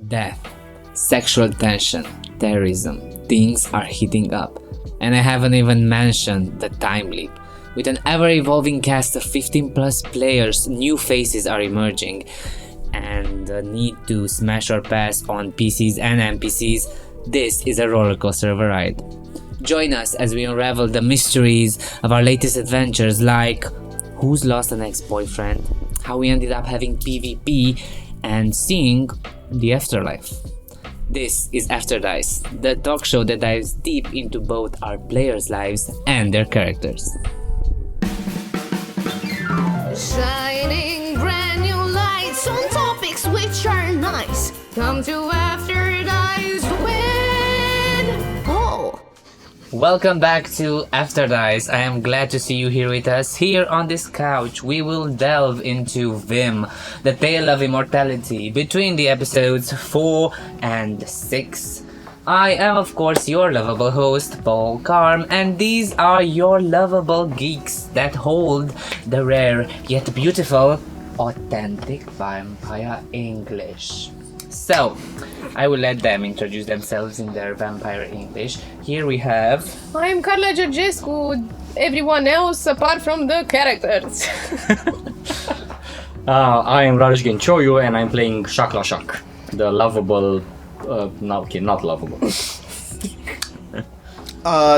death, sexual tension, terrorism. Things are heating up. And I haven't even mentioned the time leap. With an ever-evolving cast of 15 plus players, new faces are emerging. And the need to smash or pass on PCs and NPCs, this is a rollercoaster of a ride. Join us as we unravel the mysteries of our latest adventures, like who's lost an ex-boyfriend, how we ended up having PvP, and seeing the afterlife. This is AfterDice, the talk show that dives deep into both our players' lives and their characters. Shining brand new lights on topics which are nice. Come to AfterDice to win. Oh. Welcome back to AfterDice. I am glad to see you here with us. Here on this couch, we will delve into VIM, the tale of immortality, between the episodes 4 and 6. I am, of course, your lovable host, Paul Carm, and these are your lovable geeks that hold the rare yet beautiful, authentic vampire English. So, I will let them introduce themselves in their vampire English. Here we have... I'm Karla Georgescu, everyone else apart from the characters. I am Rareș Ghencioiu and I'm playing Shakla Shak, the lovable... not lovable.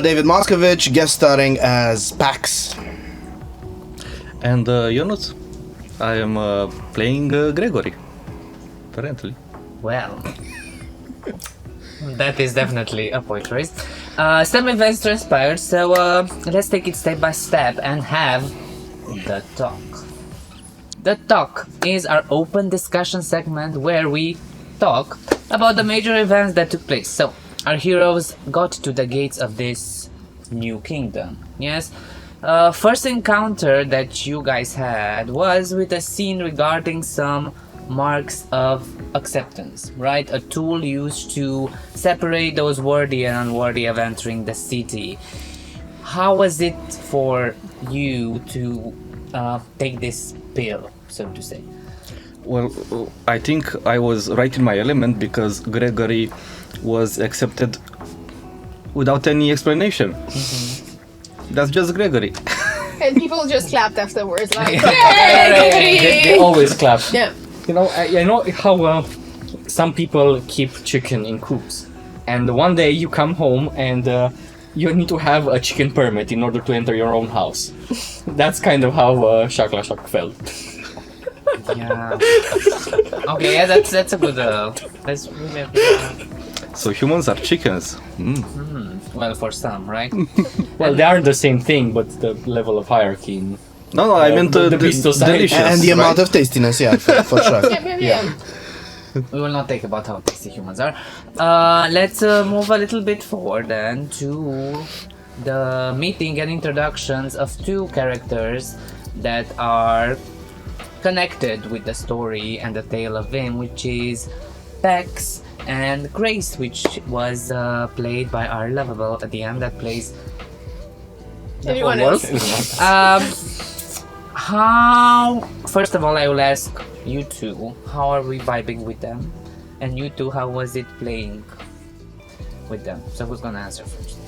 David Moscovich, guest starring as Pax. And Ionuț. I am playing Gregory, apparently. Well, that is definitely a point choice. Some events transpired, so let's take it step by step and have the talk. The talk is our open discussion segment where we talk about the major events that took place. So, our heroes got to the gates of this new kingdom. Yes? First encounter that you guys had was with a scene regarding some marks of acceptance, right? A tool used to separate those worthy and unworthy of entering the city. How was it for you to take this pill, so to say? Well, I think I was right in my element because Gregory was accepted without any explanation. Mm-hmm. That's just Gregory. And people just clapped afterwards, like, They always clap. Yeah. You know, I know how some people keep chicken in coops, and one day you come home and you need to have a chicken permit in order to enter your own house. That's kind of how Shakla Shak felt. Yeah. Okay, yeah, that's a good. That's really a good. So humans are chickens. Well, for some, right? Well, they are the same thing, but the level of hierarchy. No, I meant the beast society. delicious. And the amount right? of tastiness, yeah, for sure. Yeah. We will not talk about how tasty humans are. Let's move a little bit forward then to the meeting and introductions of two characters that are connected with the story and the tale of VIM, which is Pax and Grace, which was played by our lovable DM that plays Everyone else. How, first of all, I will ask you two, how are we vibing with them? And you two, how was it playing with them? So who's gonna answer first?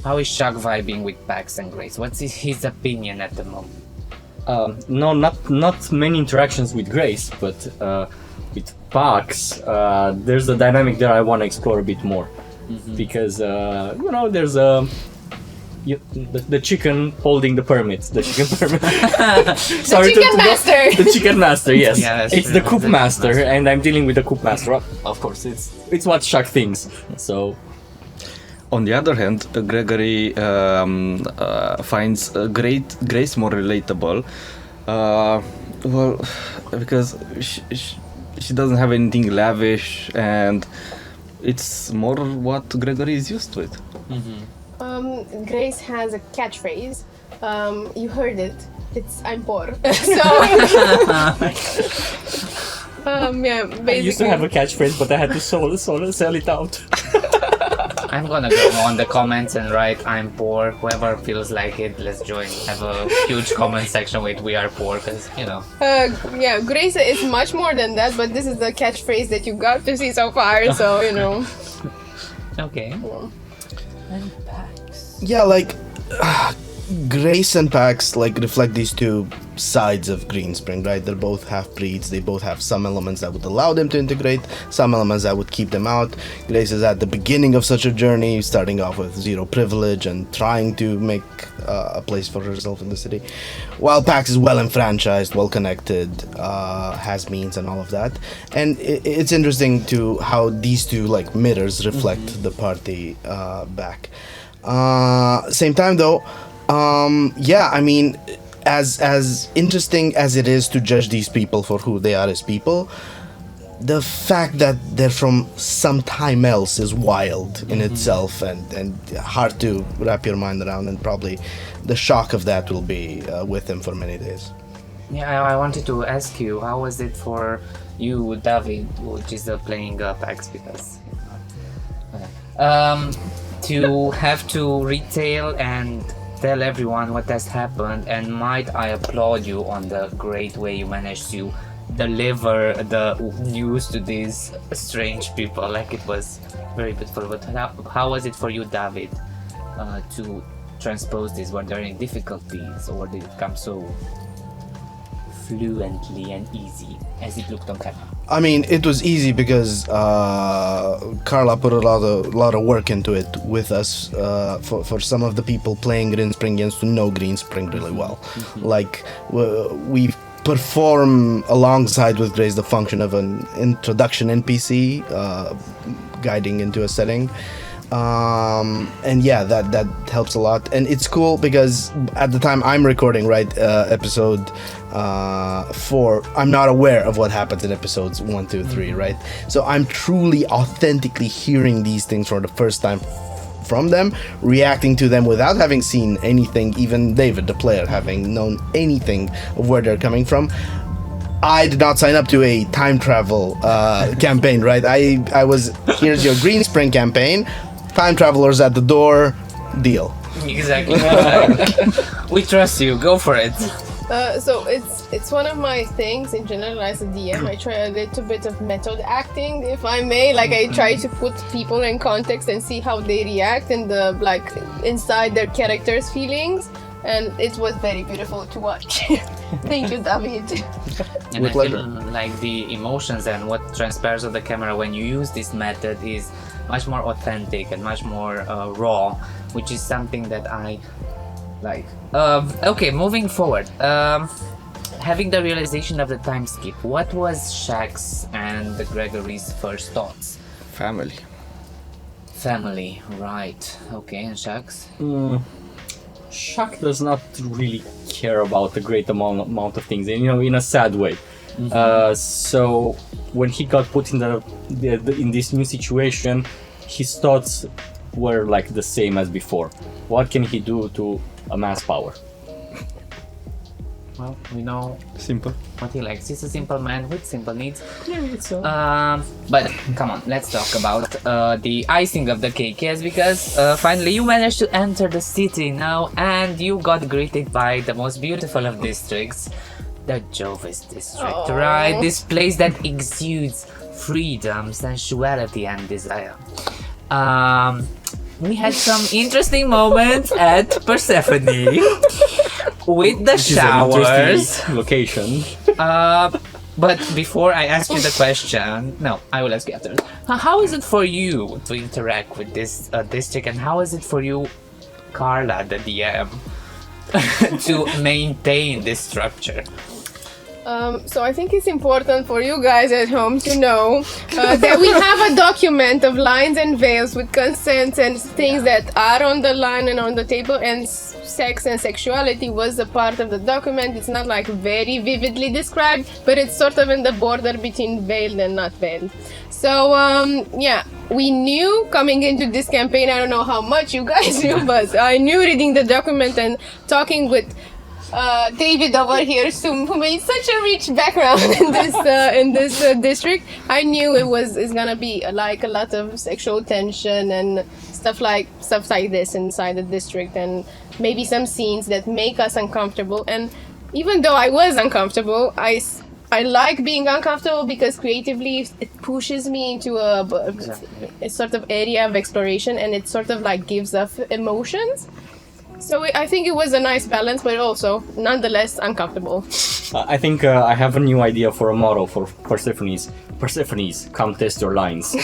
How is Shaq vibing with Pax and Grace? What's his opinion at the moment? No, not many interactions with Grace, but with Pax, there's a dynamic there I want to explore a bit more. Mm-hmm. Because, there's the chicken holding the permit. The chicken permit. The chicken master! The chicken master, yes. Yeah, it's true. the coop master, and I'm dealing with the coop master. Of course, it's what Shaq thinks. So... On the other hand, Gregory finds Grace more relatable. Well, because she doesn't have anything lavish, and it's more what Gregory is used with. Mm-hmm. Grace has a catchphrase. You heard it. It's I'm poor. So yeah, basically. I used to have a catchphrase, but I had to sell it out. I'm gonna go on the comments and write I'm poor. Whoever feels like it, let's join. Have a huge comment section with we are poor, because Yeah, Grace is much more than that, but this is the catchphrase that you got to see so far, so Okay. Yeah, like Grace and Pax like reflect these two sides of Greenspring, right? They're both half-breeds. They both have some elements that would allow them to integrate, some elements that would keep them out. Grace is at the beginning of such a journey, starting off with zero privilege and trying to make a place for herself in the city, while Pax is well enfranchised, well connected, has means and all of that. And it's interesting to how these two like mirrors reflect the party back. Same time though, yeah, I mean, as interesting as it is to judge these people for who they are as people, the fact that they're from some time else is wild in itself and hard to wrap your mind around, and probably the shock of that will be with them for many days. Yeah, I wanted to ask you, how was it for you, David, which is playing Pax, because to have to retail and tell everyone what has happened, and might I applaud you on the great way you managed to deliver the news to these strange people. Like, it was very beautiful. But how was it for you, David, to transpose this? Were there any difficulties, or did it come so fluently and easy as it looked on camera? I mean, it was easy because Karla put a lot of work into it with us. For some of the people playing Greenspringians to know Greenspring really well. Like, we perform alongside with Grace the function of an introduction NPC, guiding into a setting. And yeah, that helps a lot, and it's cool because at the time I'm recording, right, episode 4, I'm not aware of what happens in episodes 1, 2, 3, right? So I'm truly authentically hearing these things for the first time from them, reacting to them without having seen anything, even David the player having known anything of where they're coming from. I did not sign up to a time travel campaign, right? I was, here's your Greenspring campaign, time travelers at the door, deal. Exactly. We trust you, go for it. So it's one of my things in general as a DM. I try a little bit of method acting, if I may. Like, I try to put people in context and see how they react and inside their characters' feelings. And it was very beautiful to watch. Thank you, David. And I feel like the emotions and what transpires on the camera when you use this method is much more authentic and much more raw, which is something that I like. Okay, moving forward. Having the realization of the time skip, what was Shax's and Gregory's first thoughts? Family. Family, right. Okay, and Shax's? Shaq does not really care about a great amount of things, in a sad way. So when he got put in this new situation, his thoughts were like the same as before. What can he do to amass power? Well, we know Simple. what he likes. He's a simple man with simple needs. Yeah, it's so. But come on, let's talk about the icing of the cake. Yes, because finally you managed to enter the city now, and you got greeted by the most beautiful of districts, the Jovis district. Aww. Right? This place that exudes freedom, sensuality, and desire. We had some interesting moments at Persephone with the showers. Location. But before I ask you the question, no, I will ask you after. How is it for you to interact with this district, and how is it for you, Karla, the DM, to maintain this structure? So I think it's important for you guys at home to know that we have a document of lines and veils with consents and things that are on the line and on the table, and sex and sexuality was a part of the document. It's not like very vividly described, but it's sort of in the border between veiled and not veiled. So yeah, we knew coming into this campaign, I don't know how much you guys knew, but I knew reading the document and talking with David over here, who made such a rich background in this district. I knew it's gonna be like a lot of sexual tension and stuff like this inside the district, and maybe some scenes that make us uncomfortable. And even though I was uncomfortable, I like being uncomfortable because creatively it pushes me into a sort of area of exploration, and it sort of like gives off emotions. So I think it was a nice balance, but also nonetheless uncomfortable. I think I have a new idea for a motto for Persephone's. Persephone's, come test your lines.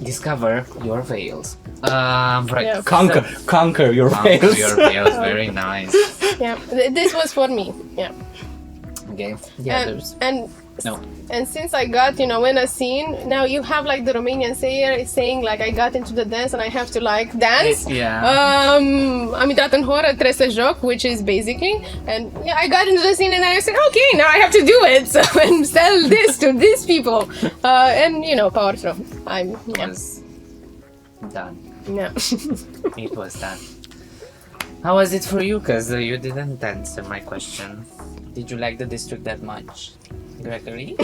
Discover your veils. Right. Yeah. Conquer your Conquer veils. your veils. Very nice. Yeah, this was for me. Yeah. Okay. Yeah. There's And no. And since I got, in a scene, now you have like the Romanian saying like I got into the dance and I have to like dance. Yeah. Am intrat în horă, trebuie să joc, which is basically, and yeah, I got into the scene and I said, okay, now I have to do it and sell this to these people, and power through. Was done. Yeah. It was done. How was it for you? Because you didn't answer my question. Did you like the district that much, Gregory?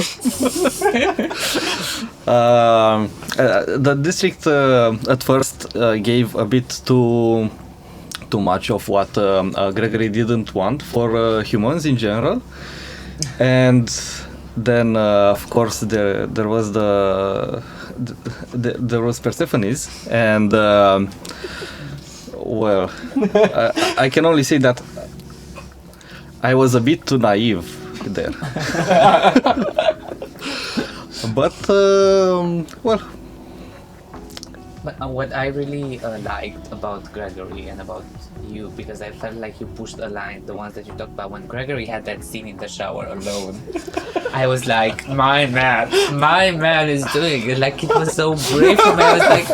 The district at first gave a bit too much of what Gregory didn't want for humans in general, and then of course there was there was Persephone's, and well, I can only say that I was a bit too naive there. But well. But what I really liked about Gregory and about you, because I felt like you pushed a line, the ones that you talked about, when Gregory had that scene in the shower alone, I was like, my man is doing it. Like, it was so brave for me. I was like,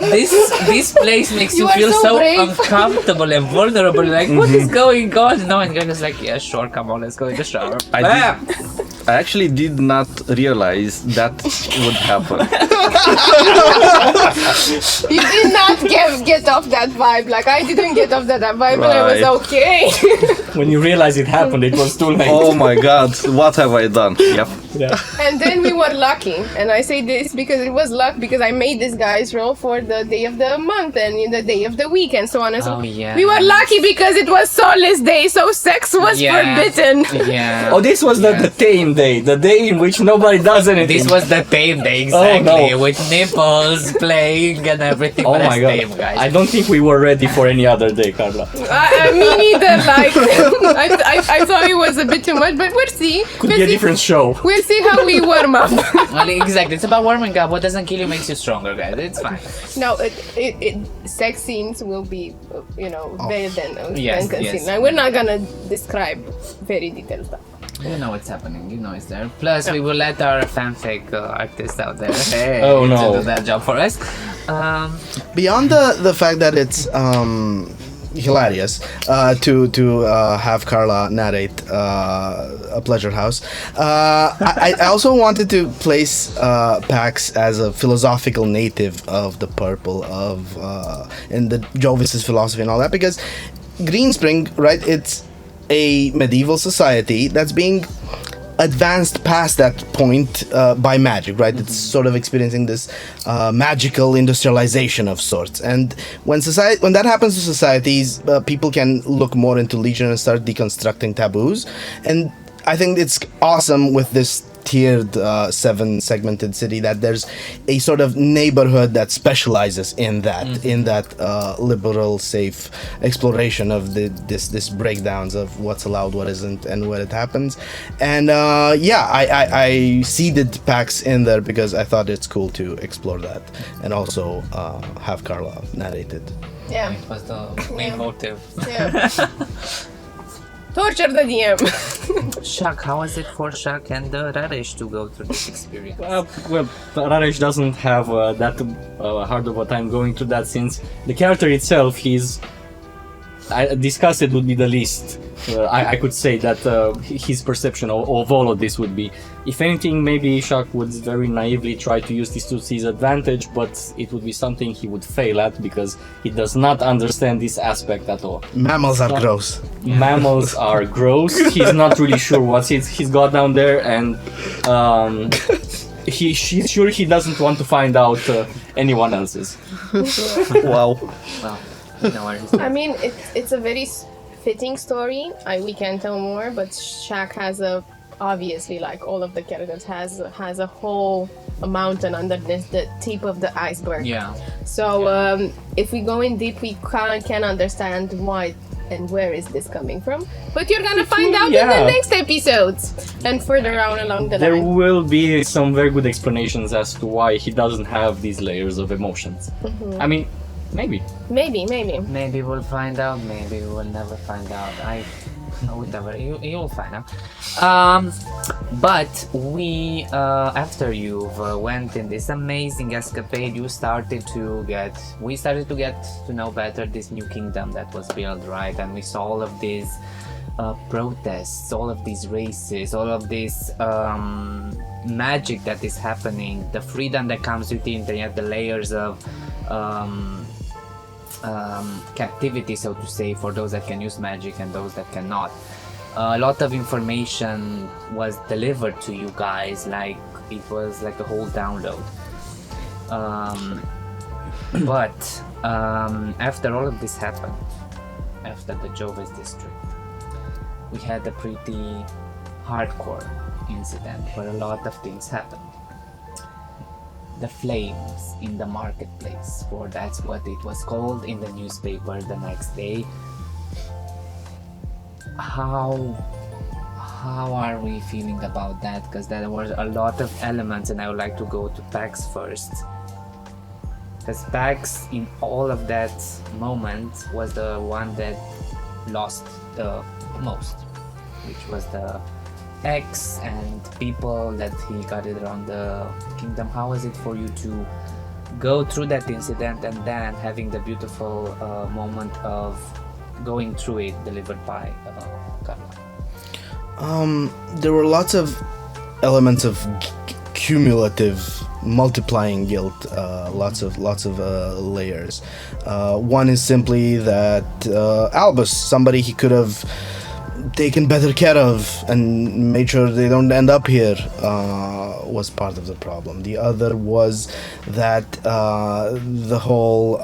this place makes you feel so uncomfortable and vulnerable. Like, what is going on? No, and Gregory's like, yeah, sure, come on, let's go in the shower. I actually did not realize that would happen. You did not get off that vibe. Like, I didn't get off that vibe, and I was okay. When you realize it happened, it was too late. Oh my god, what have I done? Yep. Yeah. And then we were lucky, and I say this because it was luck, because I made this guy's roll for the day of the month and in the day of the week and so on and so on. Yeah. We were lucky because it was Soulless Day, so sex was forbidden. Yeah. Oh, this was the tame day, the day in which nobody does anything. This was the tame day, exactly, Oh, no. with nipples playing and everything. Oh but my god, tame, guys. I don't think we were ready for any other day, Karla. Me neither. Like, I thought it was a bit too much, but we'll see. Could be a different show. We'll see how we warm up. Well, exactly, it's about warming up. What doesn't kill you makes you stronger, guys. It's fine. No, sex scenes will be, better than Yes, concealed. yes. Like, we're not gonna describe very detailed stuff. You know what's happening. You know it's there. Plus, we will let our fanfic artists out there Oh, no. to do that job for us. Beyond the fact that it's hilarious to have Karla narrate a pleasure house, I also wanted to place Pax as a philosophical native of the purple in the Jovis's philosophy and all that, because Greenspring, right, it's a medieval society that's being advanced past that point by magic, right? It's sort of experiencing this magical industrialization of sorts, and when that happens to societies, people can look more into Legion and start deconstructing taboos. And I think it's awesome with this tiered 7-segmented city that there's a sort of neighborhood that specializes in that liberal, safe exploration of this breakdowns of what's allowed, what isn't, and where it happens. And I seeded PAX in there because I thought it's cool to explore that, and also have Karla narrated. Yeah. It was the main motive. Yeah. Torture the DM. Shaq, how was it for Shaq and Rareș to go through this experience? Well, Rareș doesn't have that hard of a time going through that, since the character itself, he's disgusted would be the least. I could say that his perception of all of this would be. If anything, maybe Shaq would very naively try to use this to his advantage, but it would be something he would fail at because he does not understand this aspect at all. Mammals are gross. Mammals are gross. He's not really sure what he's got down there, and he's sure he doesn't want to find out anyone else's. Wow. Well, no worries. I mean, it's a very fitting story. We can tell more, but Shaq has obviously, like all of the characters, has a whole mountain underneath the tip of the iceberg. Yeah. So if we go in deep, we can understand why and where is this coming from. But you're gonna find out in the next episodes and further on along the There line. will be some very good explanations as to why he doesn't have these layers of emotions. I mean, maybe. Maybe. Maybe we'll find out. Maybe we'll never find out. Whatever. You'll find out. But we, after you've went in this amazing escapade, we started to get to know better this new kingdom that was built, right? And we saw all of these protests, all of these races, all of this magic that is happening, the freedom that comes with the internet, the layers of captivity, so to say, for those that can use magic and those that cannot. A lot of information was delivered to you guys, like it was like a whole download. But after all of this happened, after the Jovis district, we had a pretty hardcore incident where a lot of things happened. The flames in the marketplace, for that's what it was called in the newspaper the next day. How are we feeling about that? Because there were a lot of elements, and I would like to go to Pax first. Because Pax, in all of that moment, was the one that lost the most, which was the X and people that he got it around the kingdom. How was it for you to go through that incident and then having the beautiful moment of going through it delivered by Karla? There were lots of elements of cumulative multiplying guilt, lots of layers. One is simply that Albus, somebody he could have taken better care of and made sure they don't end up here, was part of the problem. The other was that the whole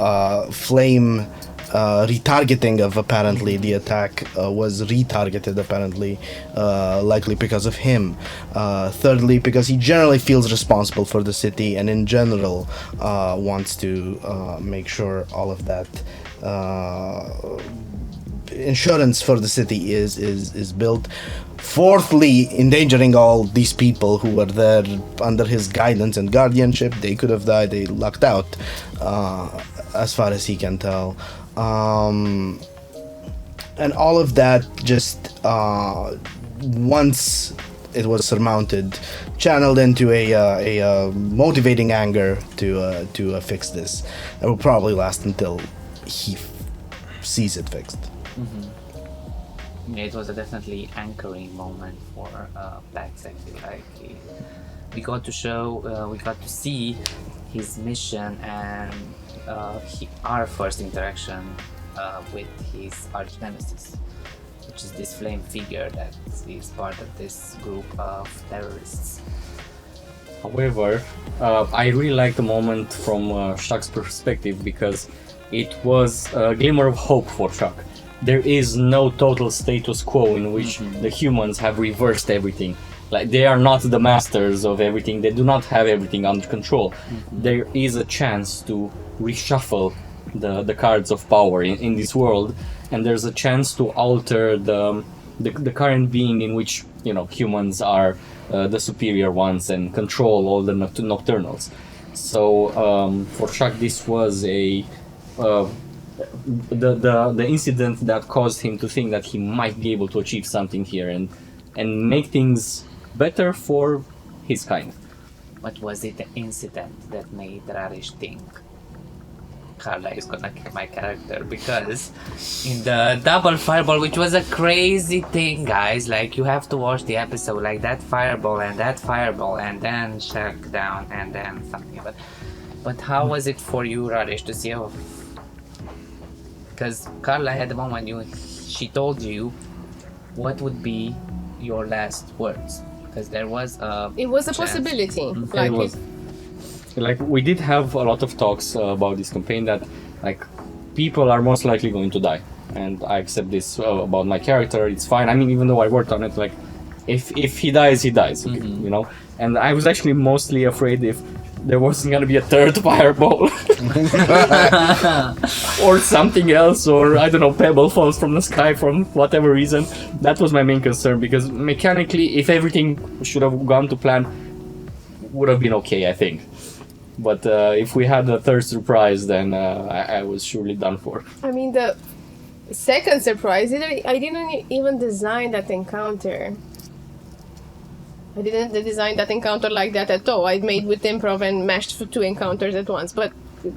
flame retargeting of apparently the attack was retargeted apparently, likely because of him. Thirdly, because he generally feels responsible for the city and in general wants to make sure all of that insurance for the city is built. Fourthly, endangering all these people who were there under his guidance and guardianship. They could have died, they lucked out, as far as he can tell. And all of that just once it was surmounted, channeled into a motivating anger to fix this. It will probably last until he sees it fixed. Yeah, it was a definitely anchoring moment for Pax. I feel like we got to see his mission and our first interaction with his arch nemesis, which is this flame figure that is part of this group of terrorists. However, I really like the moment from Shaq's perspective because it was a glimmer of hope for Shaq. There is no total status quo in which the humans have reversed everything. Like, they are not the masters of everything, they do not have everything under control. There is a chance to reshuffle the cards of power in this world, and there's a chance to alter the current being in which, you know, humans are the superior ones and control all the nocturnals. So for Shaq, this was the incident that caused him to think that he might be able to achieve something here and make things better for his kind. What was it, the incident that made Rareș think? Karla is gonna kill my character, because in the double fireball, which was a crazy thing, guys, like you have to watch the episode, like that fireball and then shack down and then something. But how was it for you, Rareș, to see how? Because Karla had the moment she told you what would be your last words, because there was It was a chance. possibility. It was. Like, we did have a lot of talks about this campaign, that like people are most likely going to die, and I accept this about my character. It's fine. I mean, even though I worked on it, like if he dies, he dies. Okay, you know. And I was actually mostly afraid if there wasn't gonna be a third fireball or something else, or I don't know, pebble falls from the sky from whatever reason. That was my main concern, because mechanically, if everything should have gone to plan, would have been okay, I think. But if we had a third surprise, then I was surely done for. I mean, the second surprise, I didn't even design that encounter. I didn't design that encounter like that at all. I made with improv and mashed 2 encounters at once. But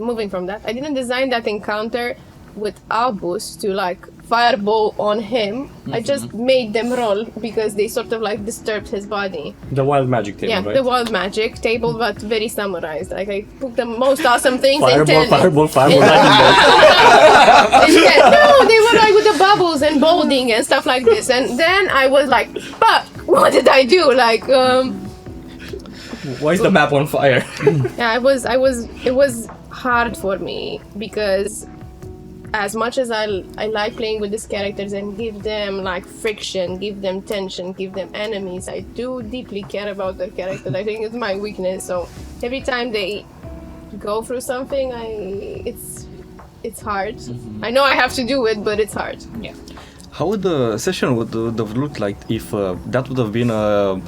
moving from that, I didn't design that encounter with Albus to like fireball on him. I just made them roll because they sort of like disturbed his body. The wild magic table, Yeah, right? the wild magic table, but very summarized. Like I put the most awesome things in Fireball, lightning bolt. No, they were like with the bubbles and bolding and stuff like this. And then I was like, fuck, what did I do? Like, Why is the map on fire? yeah, it was hard for me because as much as I like playing with these characters and give them like friction, give them tension, give them enemies, I do deeply care about their characters. I think it's my weakness. So every time they go through something, it's hard. I know I have to do it, but it's hard. Yeah. How would the session would have looked like if that would have been a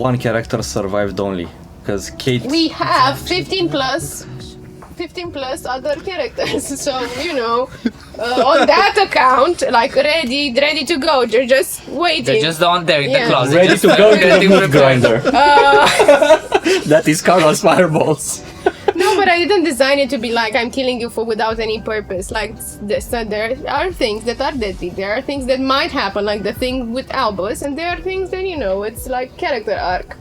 one character survived only? Because Kate. We have 15 plus other characters, so you know, on that account, like ready to go. They're just waiting. They're just on there in the Yeah. closet. Ready just to go to the getting meat prepared. grinder. That is Karla's fireballs. No, but I didn't design it to be like I'm killing you without any purpose. Like this, there are things that are deadly. There are things that might happen, like the thing with Albus, and there are things that it's like character arc.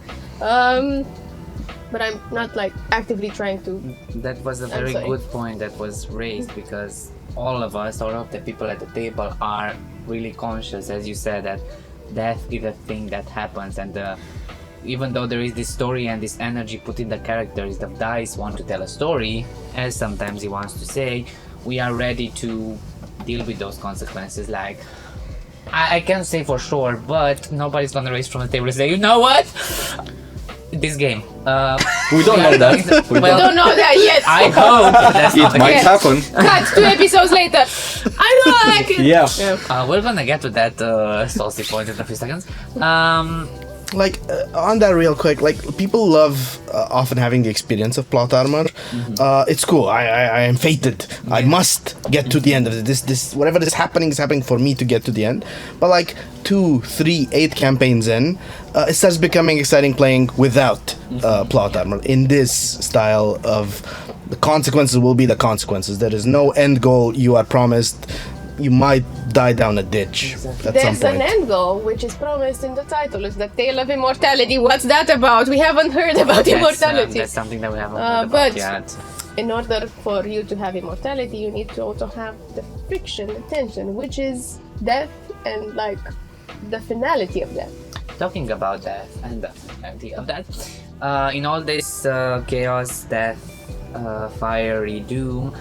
But I'm not like actively trying to. That was a very sorry. good point that was raised, because all of the people at the table are really conscious, as you said, that death is a thing that happens, and even though there is this story and this energy put in the characters, the dice want to tell a story, as sometimes he wants to say, we are ready to deal with those consequences. Like, I can't say for sure, but nobody's gonna raise from the table and say, you know what? This game. We don't know that. We don't know that yet. I hope that's not It the might case. happen. Cut 2 episodes later. I don't like it. Yeah. We're gonna get to that saucy point in a few seconds. Like on that real quick, like people love often having the experience of plot armor. It's cool. I am fated. I must get to the end of it. This whatever is happening for me to get to the end. But like 2, 3, 8 campaigns in, it starts becoming exciting playing without plot armor in this style of the consequences will be the consequences. There is no end goal you are promised. You might die down a ditch at some There's point. an end goal, which is promised in the title. It's the Tale of Immortality. What's that about? We haven't heard about immortality. That's something that we haven't heard but- about yet. In order for you to have immortality, you need to also have the friction, the tension, which is death and like the finality of death. Talking about death and the finality of that, in all this chaos, death, fiery doom,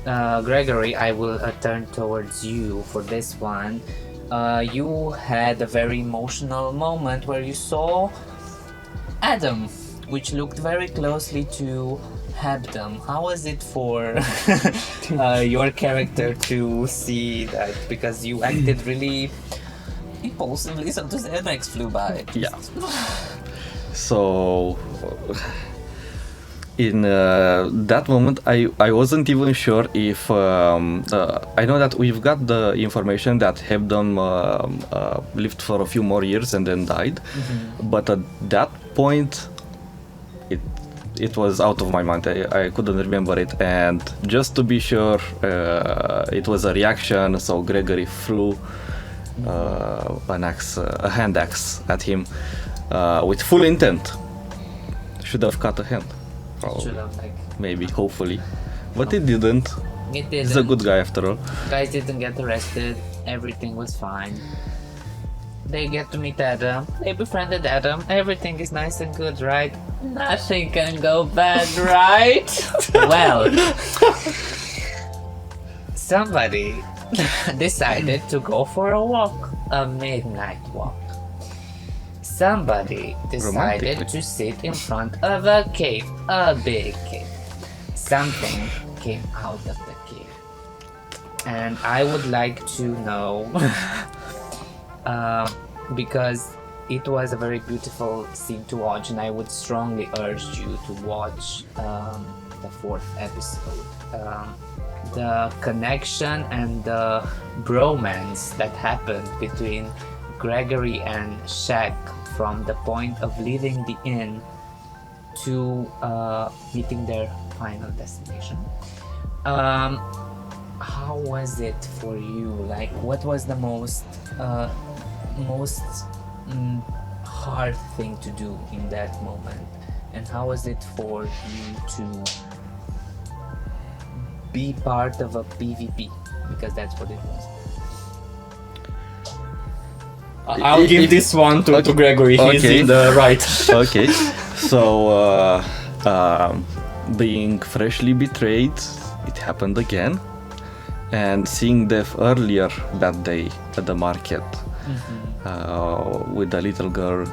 Gregory, I will turn towards you for this one. You had a very emotional moment where you saw Adam, which looked very closely to Habdom. How was it for your character to see that? Because you acted really impulsively, so to say, Max flew by. Yeah. So in that moment, I wasn't even sure if I know that we've got the information that Hebdom lived for a few more years and then died, but at that point, it was out of my mind. I couldn't remember it, and just to be sure, it was a reaction. So Gregory threw a hand axe at him with full intent. Should have cut a hand, probably. Should have, like, Maybe, hopefully, but it didn't. it He's a didn't. good guy after all. Guys didn't get arrested. Everything was fine. They get to meet Adam. They befriended Adam. Everything is nice and good, right? Nothing can go bad, right? Well, somebody decided to go for a walk, a midnight walk. Somebody decided Romantic. to sit in front of a cave, a big cave. Something came out of the cave. And I would like to know, because it was a very beautiful scene to watch, and I would strongly urge you to watch the 4th episode. The connection and the bromance that happened between Gregory and Shaq from the point of leaving the inn to meeting their final destination. How was it for you? Like, what was the most hard thing to do in that moment, and how was it for you to be part of a PvP, because that's what it was. I'll give this one to Gregory. He's Okay. in the right. Okay, so being freshly betrayed, it happened again, and seeing Death earlier that day at the market with the little girl,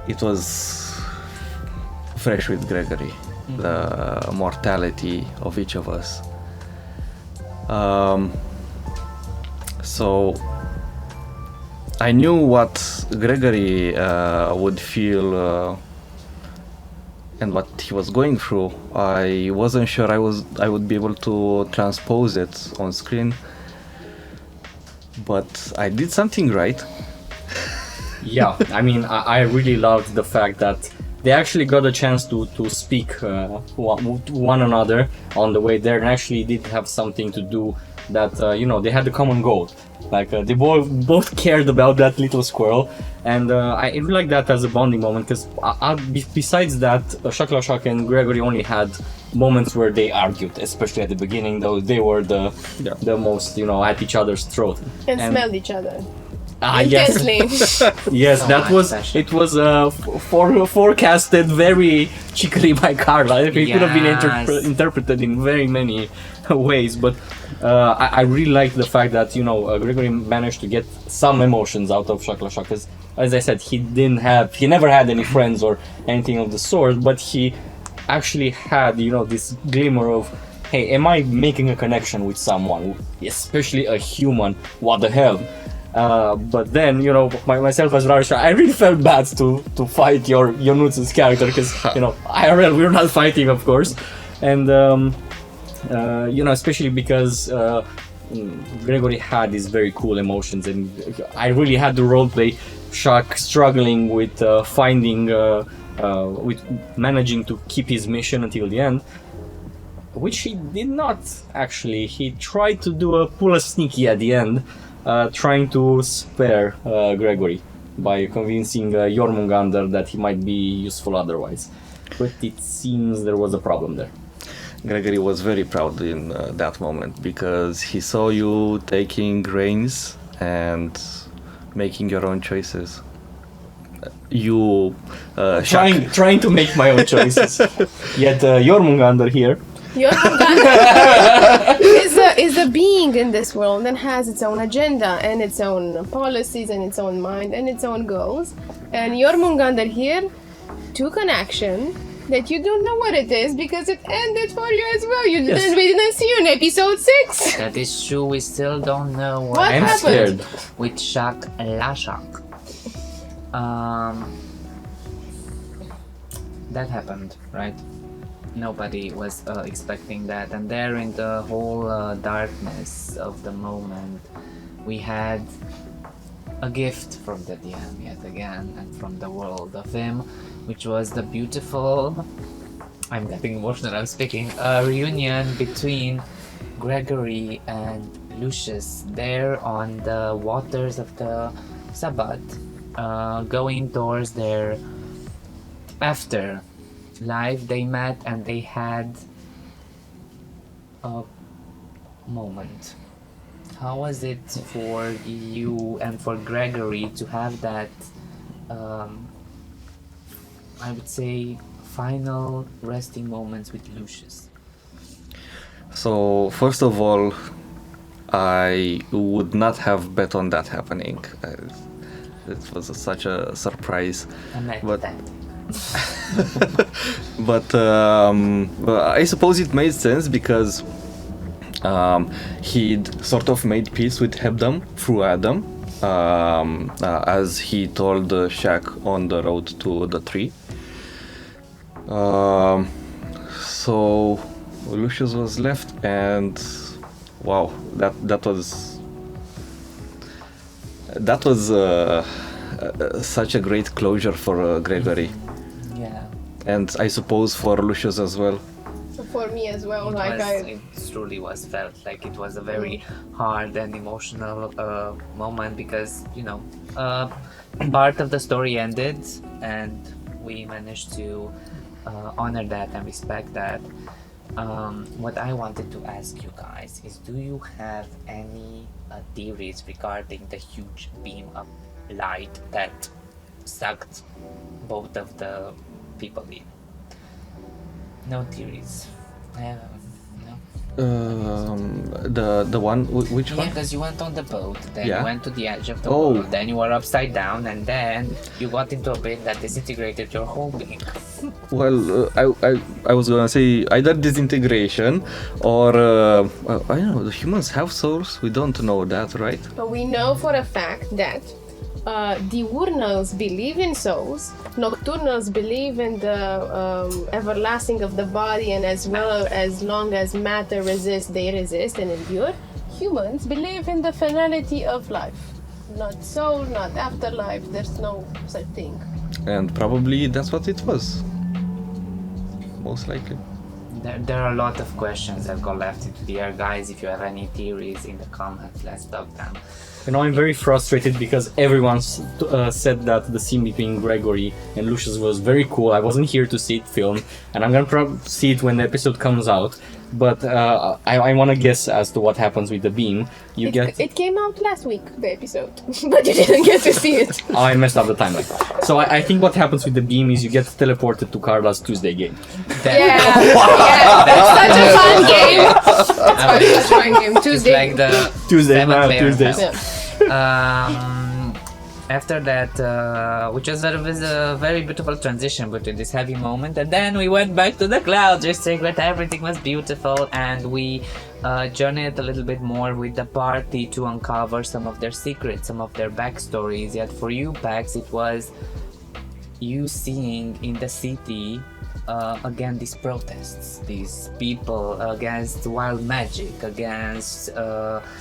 it was fresh with Gregory, the mortality of each of us. So I knew what Gregory would feel and what he was going through. I wasn't sure I would be able to transpose it on screen, but I did something right. Yeah, I mean, I really loved the fact that they actually got a chance to speak to one another on the way there, and actually did have something to do that, they had a common goal. Like, they both cared about that little squirrel, and I really like that as a bonding moment, because besides that, Shak and Gregory only had moments where they argued, especially at the beginning, though they were the most, at each other's throat. And smelled each other. Yes. Intensely. Yes, So that much was passion. it was forecasted very cheekily by Karla. It could have been Yes. interpreted in very many ways, but I really like the fact that Gregory managed to get some emotions out of Shak, because as I said, he never had any friends or anything of the sort, but he actually had this glimmer of, hey, am I making a connection with someone, especially a human? What the hell? But then, myself as Rareș, I really felt bad to fight Ionuț's character, because, IRL, we're not fighting, of course. And, especially because Gregory had these very cool emotions, and I really had to roleplay Shaq struggling with with managing to keep his mission until the end, which he did not, actually. He tried to pull a sneaky at the end, trying to spare Gregory by convincing Jormungandr that he might be useful otherwise. But it seems there was a problem there. Gregory was very proud in that moment, because he saw you taking reins and making your own choices. You Trying to make my own choices. Yet Jormungandr here. Jormungandr is a being in this world and has its own agenda and its own policies and its own mind and its own goals. And Jormungandr here took an action that you don't know what it is, because it ended for you as well. We didn't see you in episode 6. That is true, we still don't know what What I'm happened? scared. with Shak Lashak. That happened, right? Nobody was expecting that, and there in the whole darkness of the moment, we had a gift from the DM yet again, and from the world of VIM. which was the beautiful, I'm getting emotional, I'm speaking, reunion between Gregory and Lucius there on the waters of the Sabbath, going towards their after life. They met and they had a moment. How was it for you and for Gregory to have that, I would say, final resting moments with Lucius? So first of all, I would not have bet on that happening. It was such a surprise. I met But- that. But I suppose it made sense because he'd sort of made peace with Hebdom through Adam, as he told Shaq on the road to the tree. So Lucius was left, and wow, that was such a great closure for Gregory, Yeah. and I suppose for Lucius as well. So for me as well, It truly was felt like it was a very hard and emotional moment because, you know, part of the story ended and we managed to honor that and respect that. What I wanted to ask you guys is, do you have any theories regarding the huge beam of light that sucked both of the people in? No theories. No. The one which Yeah, one? because you went on the boat, then Yeah. you went to the edge of the Oh. world, then you were upside down, and then you got into a being that disintegrated your whole being. Well, I was gonna say either disintegration or I don't know. The humans have souls. We don't know that, right? But we know for a fact that diurnals believe in souls, nocturnals believe in the everlasting of the body, and as long as matter resists, they resist and endure. Humans believe in the finality of life. Not soul, not afterlife, there's no such thing. And probably that's what it was. Most likely. There are a lot of questions that got left into the air. Guys, if you have any theories in the comments, let's talk them. You know, I'm very frustrated because everyone said that the scene between Gregory and Lucius was very cool. I wasn't here to see it filmed, and I'm gonna see it when the episode comes out. But I want to guess as to what happens with the beam. It came out last week, the episode, but you didn't get to see it. Oh, I messed up the timeline. So I think what happens with the beam is you get teleported to Karla's Tuesday game. Yeah, that's such a fun game. That's such a fun game. It's Tuesday. like the Tuesday, seven man, player Tuesdays. hell. After that, which was a very beautiful transition between this heavy moment, and then we went back to the clouds, saying that everything was beautiful, and we journeyed a little bit more with the party to uncover some of their secrets, some of their backstories. Yet for you, Pax, it was you seeing in the city again these protests, these people against wild magic, against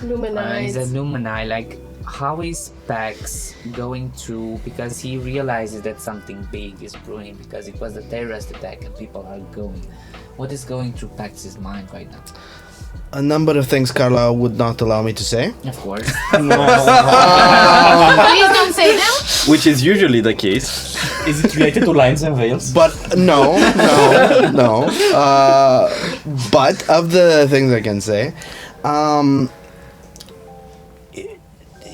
Lumini, like. How is Pax going through, because he realizes that something big is brewing because it was a terrorist attack and people are going. What is going through Pax's mind right now? A number of things Karla would not allow me to say. Of course. Please don't say them. Which is usually the case. Is it related to lines and veils? But no. But of the things I can say,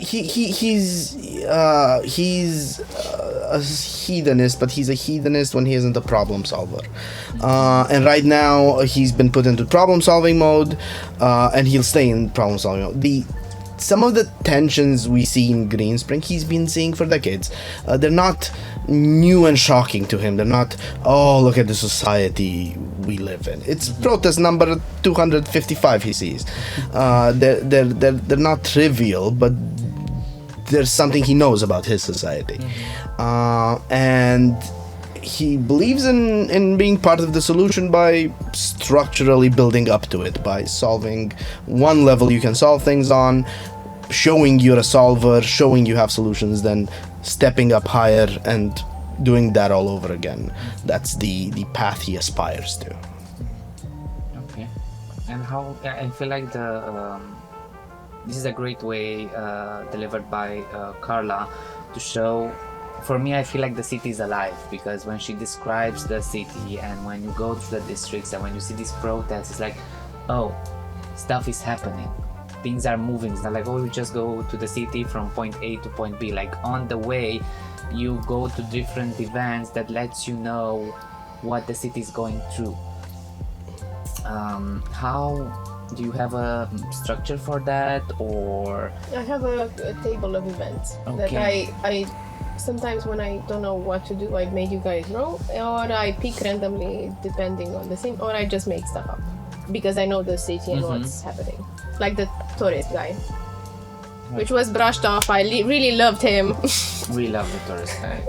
he's a hedonist, but he's a hedonist when he isn't a problem solver. And right now he's been put into problem solving mode, and he'll stay in problem solving mode. Some of the tensions we see in Greenspring, he's been seeing for decades. They're not new and shocking to him. They're not, oh, look at the society we live in. It's protest number 255 he sees. They're not trivial, but there's something he knows about his society. And he believes in being part of the solution by structurally building up to it, by solving one level you can solve things on, showing you're a solver, showing you have solutions, then stepping up higher and doing that all over again. That's the path he aspires to. Okay. And how I feel like this is a great way delivered by Karla to show. For me, I feel like the city is alive, because when she describes the city and when you go through the districts and when you see these protests, it's like, oh, stuff is happening. Things are moving. It's not like, oh, you just go to the city from point A to point B. Like on the way, you go to different events that lets you know what the city is going through. How do you have a structure for that, or? I have a table of events that I sometimes when I don't know what to do, I make you guys know, or I pick randomly depending on the scene, or I just make stuff up because I know the city and what's happening. Like the tourist guy, which was brushed off. I really loved him. We love the tourist guy,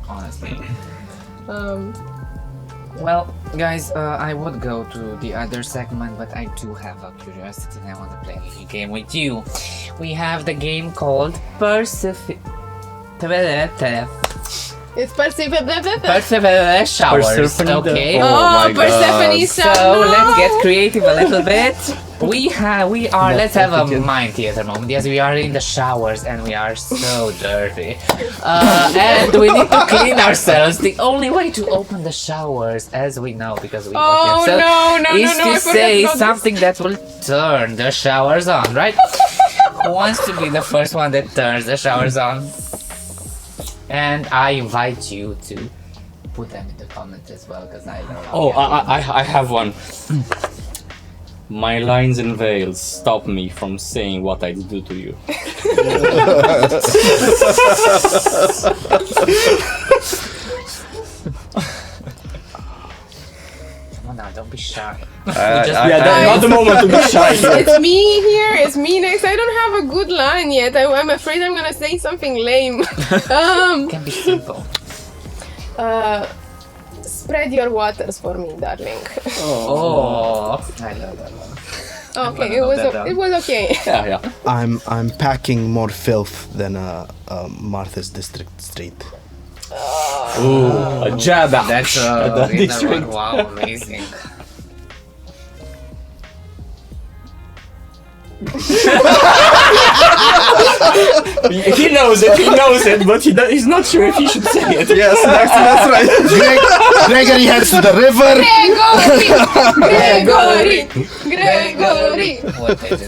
honestly. Well, guys, I would go to the other segment, but I do have a curiosity and I want to play a little game with you. We have the game called It's Persephone. Persephone Showers. Persephone, Okay. Oh my Persephone So let's get creative a little bit. Let's have a mind theater moment. Yes, we are in the showers and we are so dirty. And we need to clean ourselves. The only way to open the showers, as we know, because we work here, is to say something that will turn the showers on, right? Who wants to be the first one that turns the showers on? And I invite you to put them in the comments as well, because I know. Oh, I have one. My lines and veils stop me from saying what I do to you. Come on now, don't be shy. Not the moment to be shy here. It's me here. It's me next. I don't have a good line yet. I'm afraid I'm gonna say something lame. Can be simple. Spread your waters for me, darling. Oh, I love that one. Okay, I'm gonna note that down. it was okay. Yeah. I'm packing more filth than Martha's District Street. Ooh, a jab out. That's That a district. wow, amazing. He knows it, but he's not sure if he should say it. Yes, that's right. Gregory heads to the river. Gregory. What is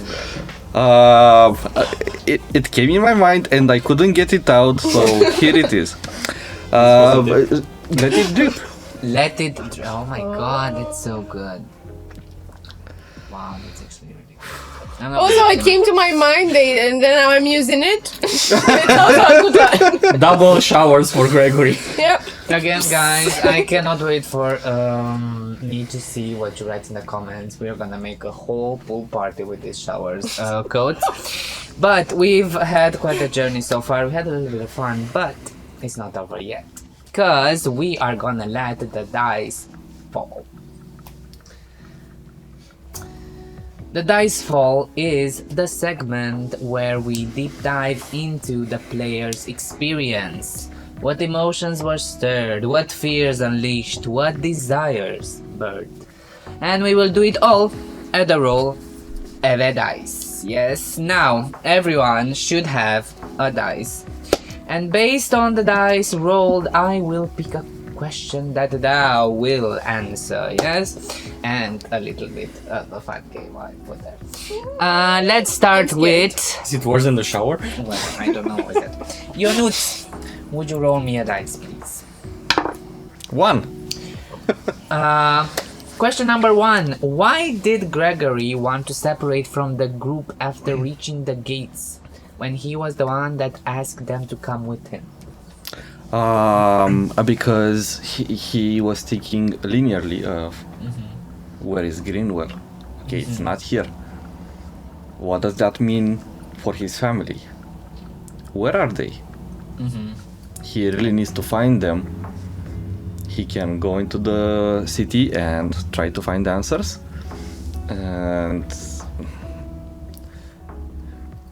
it? It came in my mind and I couldn't get it out, so here it is. Let it drip. Let it. Oh my god, it's so good. Wow, that's actually really good. Also, it came to my mind, and then I'm using it. It's also a good line. Double showers for Gregory. Yep. Again, guys, I cannot wait for me to see what you write in the comments. We're gonna make a whole pool party with these showers codes. But we've had quite a journey so far. We had a little bit of fun, but it's not over yet. Because we are gonna let the dice fall. The Dice Fall is the segment where we deep dive into the player's experience. What emotions were stirred, what fears unleashed, what desires birthed. And we will do it all at the roll of a dice. Yes, now everyone should have a dice. And based on the dice rolled, I will pick a question that thou will answer, yes? And a little bit of a fun game I put there. Let's start with... Is it worse than the shower? Well, I don't know what that. Ionuț, would you roll me a dice, please? 1. Question number 1. Why did Gregory want to separate from the group after reaching the gates, when he was the one that asked them to come with him? Because he was thinking linearly of where is Greenwell? Okay, it's not here. What does that mean for his family? Where are they? He really needs to find them. He can go into the city and try to find answers. And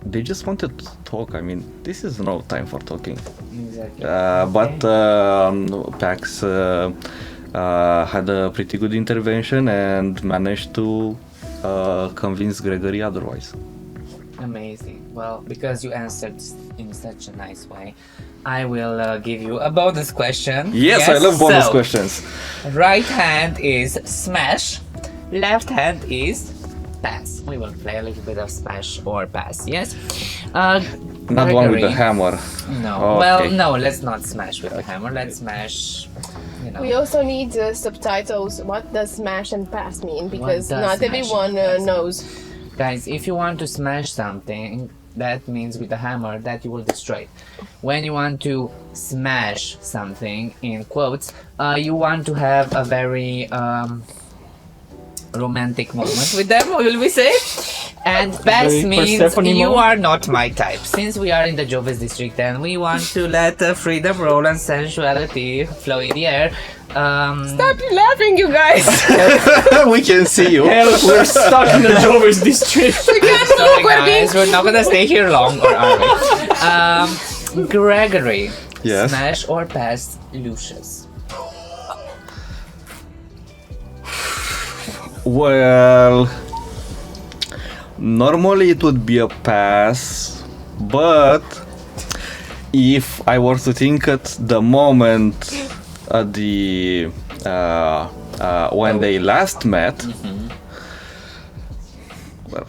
they just wanted talk. I mean, this is no time for talking. Exactly. But Pax had a pretty good intervention and managed to convince Gregory otherwise. Amazing. Well, because you answered in such a nice way, I will give you a bonus question. Yes, I love bonus so, questions. Right hand is smash, left hand is pass. We will play a little bit of smash or pass, yes? Not one with the hammer. No. Okay. Well, no, let's not smash with the hammer. Let's smash, you know. We also need subtitles. What does smash and pass mean? Because does not smash everyone and pass knows. Guys, if you want to smash something, that means with a hammer that you will destroy it. When you want to smash something, in quotes, you want to have a very romantic moment with them, will we say? And pass Very means Persephone you moment? are not my type. Since we are in the Jovis district and we want to let freedom roll and sensuality flow in the air, Stop laughing, you guys! We can see you. Help, we're stuck in the Jovis district. We can't sorry move, we're being... guys, we're not gonna stay here long, or are we? Gregory, Yes? smash or pass Lucius? Well, normally it would be a pass, but if I were to think at the moment at the when they last met, well,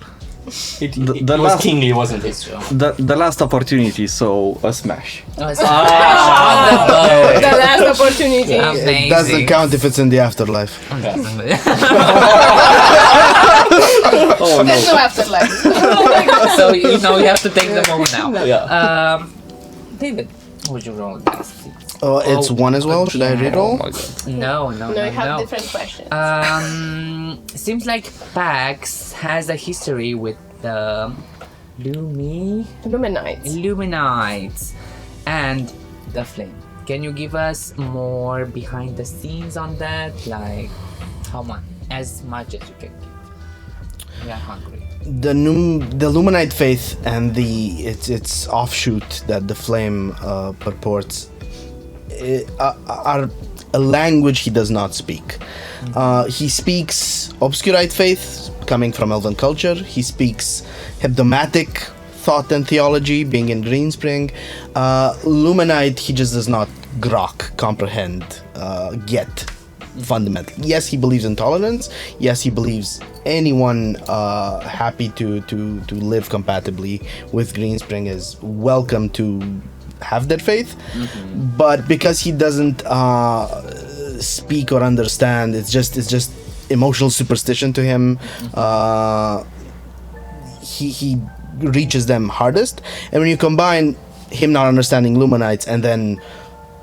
It the was last- kingly, wasn't it? the last opportunity, so a smash. Oh, it's on the boat. The last opportunity. Amazing. It doesn't count if it's in the afterlife. Oh There's no! no afterlife. So you know you have to take the moment now. Yeah. David, would you roll this? Oh, it's one as well. Should I Oh reroll? my god! No, No, you have different questions. Seems like Pax has a history with the Luminites. Illuminites and the flame. Can you give us more behind the scenes on that? Like, how much? As much as you can give. We are hungry. The Luminite faith and its offshoot that the flame purports are a language he does not speak. He speaks Obscurite faith, coming from Elven culture. He speaks Hebdomatic thought and theology, being in Greenspring. Luminite, he just does not comprehend, get. Fundamentally, yes, he believes in tolerance. Yes, he believes anyone happy to live compatibly with Greenspring is welcome to have that faith. But because he doesn't speak or understand, it's just emotional superstition to him. He reaches them hardest, and when you combine him not understanding Luminites and then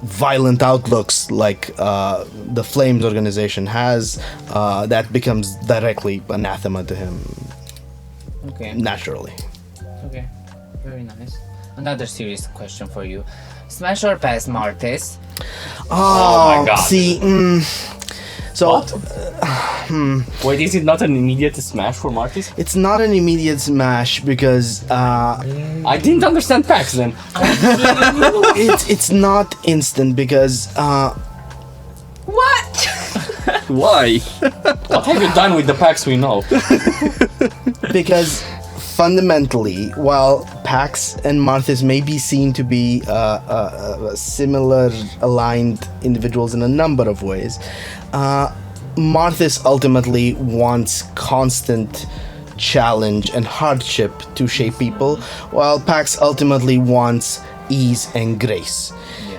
violent outlooks like the Flames organization has, that becomes directly anathema to him Okay. naturally. Okay. Very nice. Another serious question for you. Smash or pass Martis? Oh, my God. see, so What? Wait, is it not an immediate smash for Martis? it's not an immediate smash because I didn't understand Pax then. it's not instant because What? Why? What have you done with the Pax we know? because fundamentally, while Pax and Marthis may be seen to be similar, aligned individuals in a number of ways, Marthis ultimately wants constant challenge and hardship to shape people, while Pax ultimately wants ease and grace.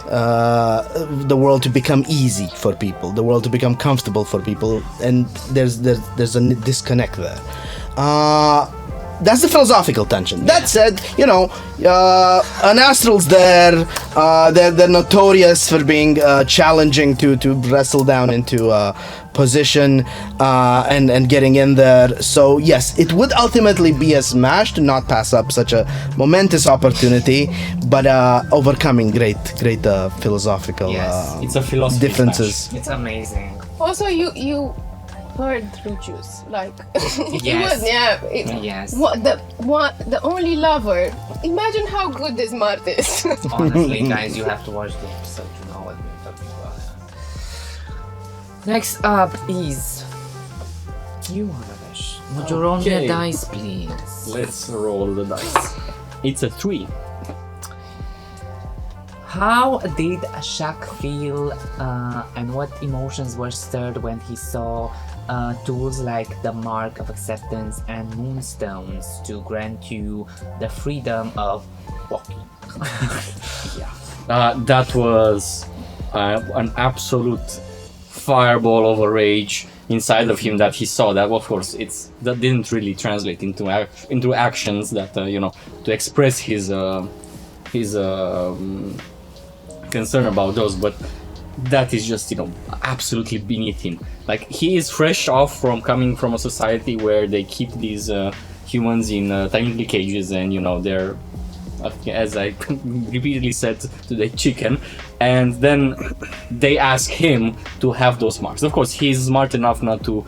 The world to become easy for people, the world to become comfortable for people, and there's a disconnect there. That's the philosophical tension. That said, an astral's there. They're notorious for being challenging to wrestle down into position and getting in there. So yes, it would ultimately be a smash to not pass up such a momentous opportunity, but overcoming great philosophical Yes, it's a philosophy differences. smash. It's amazing. Also, you heard through juice. Like Yes. Yes. The only lover. Imagine how good this Mart is. Honestly, guys, you have to watch the episode to know what we're talking about. Next up is you, Rareș. Would you roll me a Okay. dice, please? Let's roll the dice. It's a 3. How did Shaq feel and what emotions were stirred when he saw tools like the Mark of Acceptance and Moonstones to grant you the freedom of walking? That was an absolute fireball of a rage inside of him that he saw. That, of course, that didn't really translate into actions that to express his concern about those, but that is just absolutely beneath him. Like, he is fresh off from coming from a society where they keep these humans in tiny cages, and they're, as I repeatedly said today, chicken, and then they ask him to have those marks. Of course, he's smart enough not to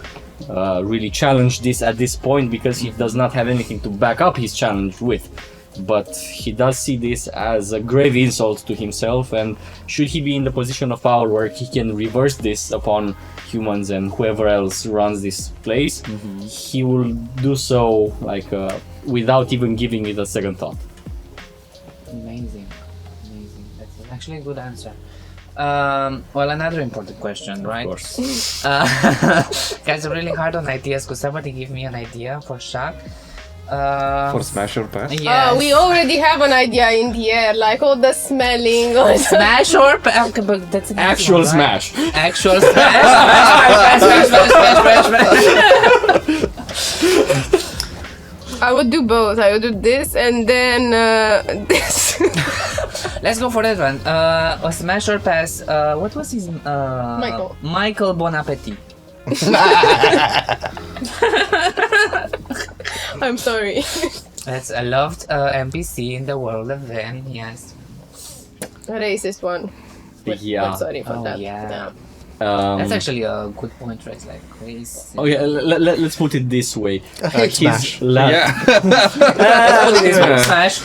really challenge this at this point, because he does not have anything to back up his challenge with. But he does see this as a grave insult to himself, and should he be in the position of power where he can reverse this upon humans and whoever else runs this place, he will do so without even giving it a second thought. Amazing. That's actually a good answer. Well, another important question, right? Of course. Guys, I'm really hard on ideas. Could somebody give me an idea for Shaq? For Smash or Pass? Yes. We already have an idea in the air, like all the smelling. Or Smash or okay, but that's an Actual easy one, right? smash. Actual smash. I would do both. I would do this and then this. Let's go for that one. A smash or pass. What was his? Michael Bon Appetit. I'm sorry. That's a loved NPC in the world of VIM. Yes. A racist one. Yeah. But sorry for Oh, that. yeah. No. That's actually a good point, right? Like race. Oh yeah, let's put it this way. hate Smash. Smash.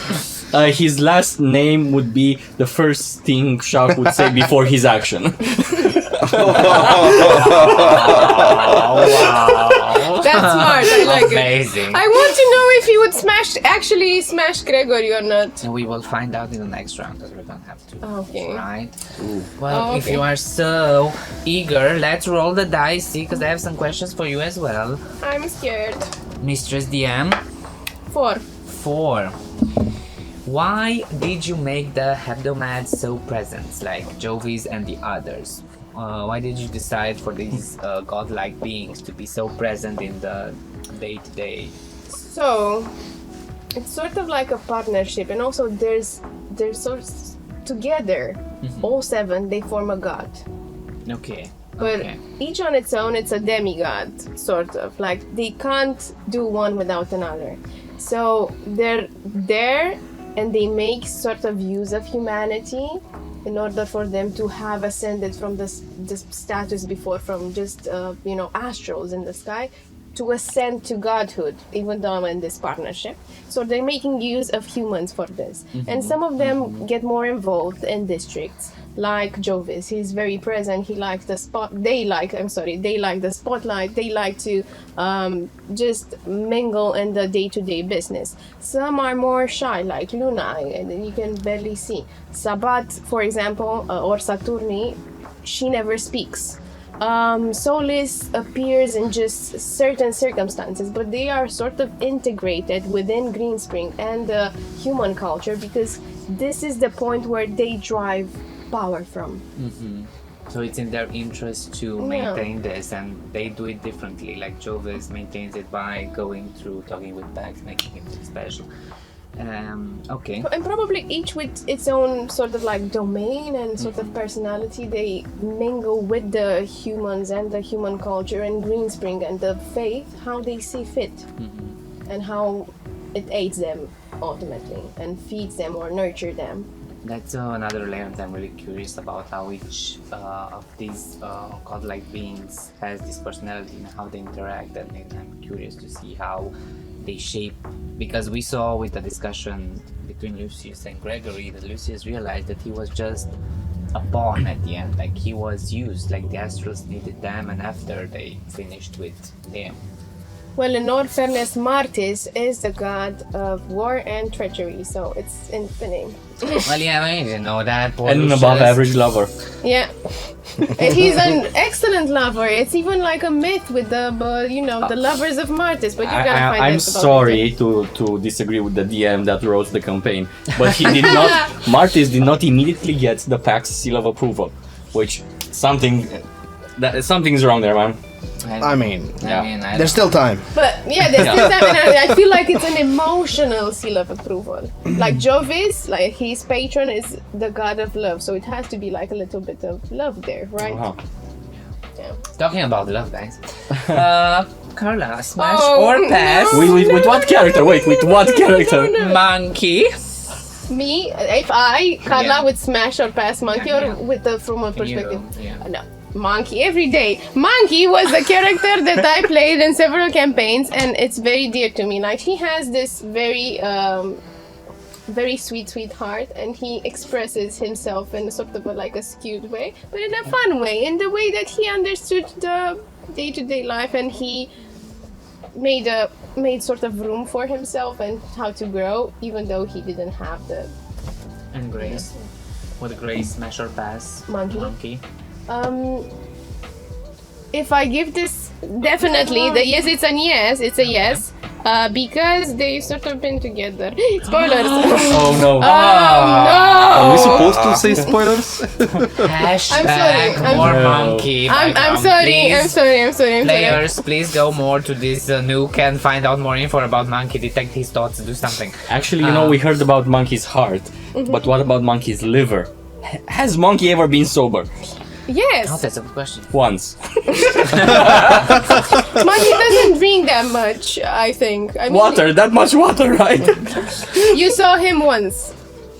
His last name would be the first thing Shaq would say before his action. That's smart. I like it. Amazing. I want to know if he would actually smash Gregory or not. And we will find out in the next round because we're gonna have to. Okay. Right? Well, Oh, if okay. you are so eager, let's roll the dice, see, because I have some questions for you as well. I'm scared. Mistress DM. 4. 4. Why did you make the hebdomads so present, like Jovis and the others? Why did you decide for these godlike beings to be so present in the day-to-day? So, it's sort of like a partnership, and also there's sort of together, all 7, they form a god. Okay. But okay. each on its own, it's a demigod, sort of. Like, they can't do one without another. So, they're there, and they make sort of use of humanity in order for them to have ascended from this status before, from just, astrals in the sky, to ascend to godhood, even though in this partnership. So they're making use of humans for this. And some of them get more involved in districts, like Jovis. He's very present. He likes the they like the spotlight. They like to just mingle in the day-to-day business. Some are more shy, like Luna, and then you can barely see. Sabat, for example, or Saturni, she never speaks. Solis appears in just certain circumstances, but they are sort of integrated within Greenspring and the human culture, because this is the point where they drive power from. So it's in their interest to maintain this, and they do it differently. Like Jovis maintains it by going through, talking with Bags, making it special. Okay. And probably each with its own sort of like domain and sort of personality, they mingle with the humans and the human culture and Greenspring and the faith, how they see fit, and how it aids them ultimately and feeds them or nurture them. That's another layer that I'm really curious about, how each of these godlike beings has this personality and how they interact, and I'm curious to see how they shape, because we saw with the discussion between Lucius and Gregory that Lucius realized that he was just a pawn at the end, like he was used, like the Astrals needed them, and after they finished with him. Well, in all fairness, Martis is the god of war and treachery, so it's in the name. Well, yeah, I didn't know that. Poor And an Lucius. above average lover. Yeah. And he's an excellent lover. It's even like a myth with the, the lovers of Martis, but you're gonna find I'm out about sorry it. to disagree with the DM that wrote the campaign, but he did not. Martis did not immediately get the PAX seal of approval, which something's wrong there, man. I mean, I there's still time. But yeah, there's still time, and I feel like it's an emotional seal of approval. Like Jovis, like his patron is the god of love, so it has to be like a little bit of love there, right? Uh-huh. Yeah. Talking about love, guys. Karla, smash Oh, or pass? no. With what character? Wait, with what character? Monkey. Me, if Karla Yeah. would smash or pass Monkey, Yeah, or yeah. with the from a perspective. yeah. No, Monkey every day. Monkey was a character that I played in several campaigns, and it's very dear to me. Like he has this very sweet heart, and he expresses himself in a sort of a skewed way, but in a fun way, in the way that he understood the day-to-day life, and he made sort of room for himself and how to grow, even though he didn't have the And Grace. With Grace, smash or pass? Monkey. If I give this, definitely it's a yes, because they sort of been together. Spoilers. Oh no. No. Are we supposed to say spoilers? Hashtag I'm more sorry. monkey. I'm sorry. Please, players, please go more to this nuke and find out more info about Monkey. Detect his thoughts. Do something. Actually, we heard about Monkey's heart, but what about Monkey's liver? Has Monkey ever been sober? Yes. Oh, that's a good question. Once. Monkey doesn't drink that much, I think. I mean, Water, that much water, right? You saw him once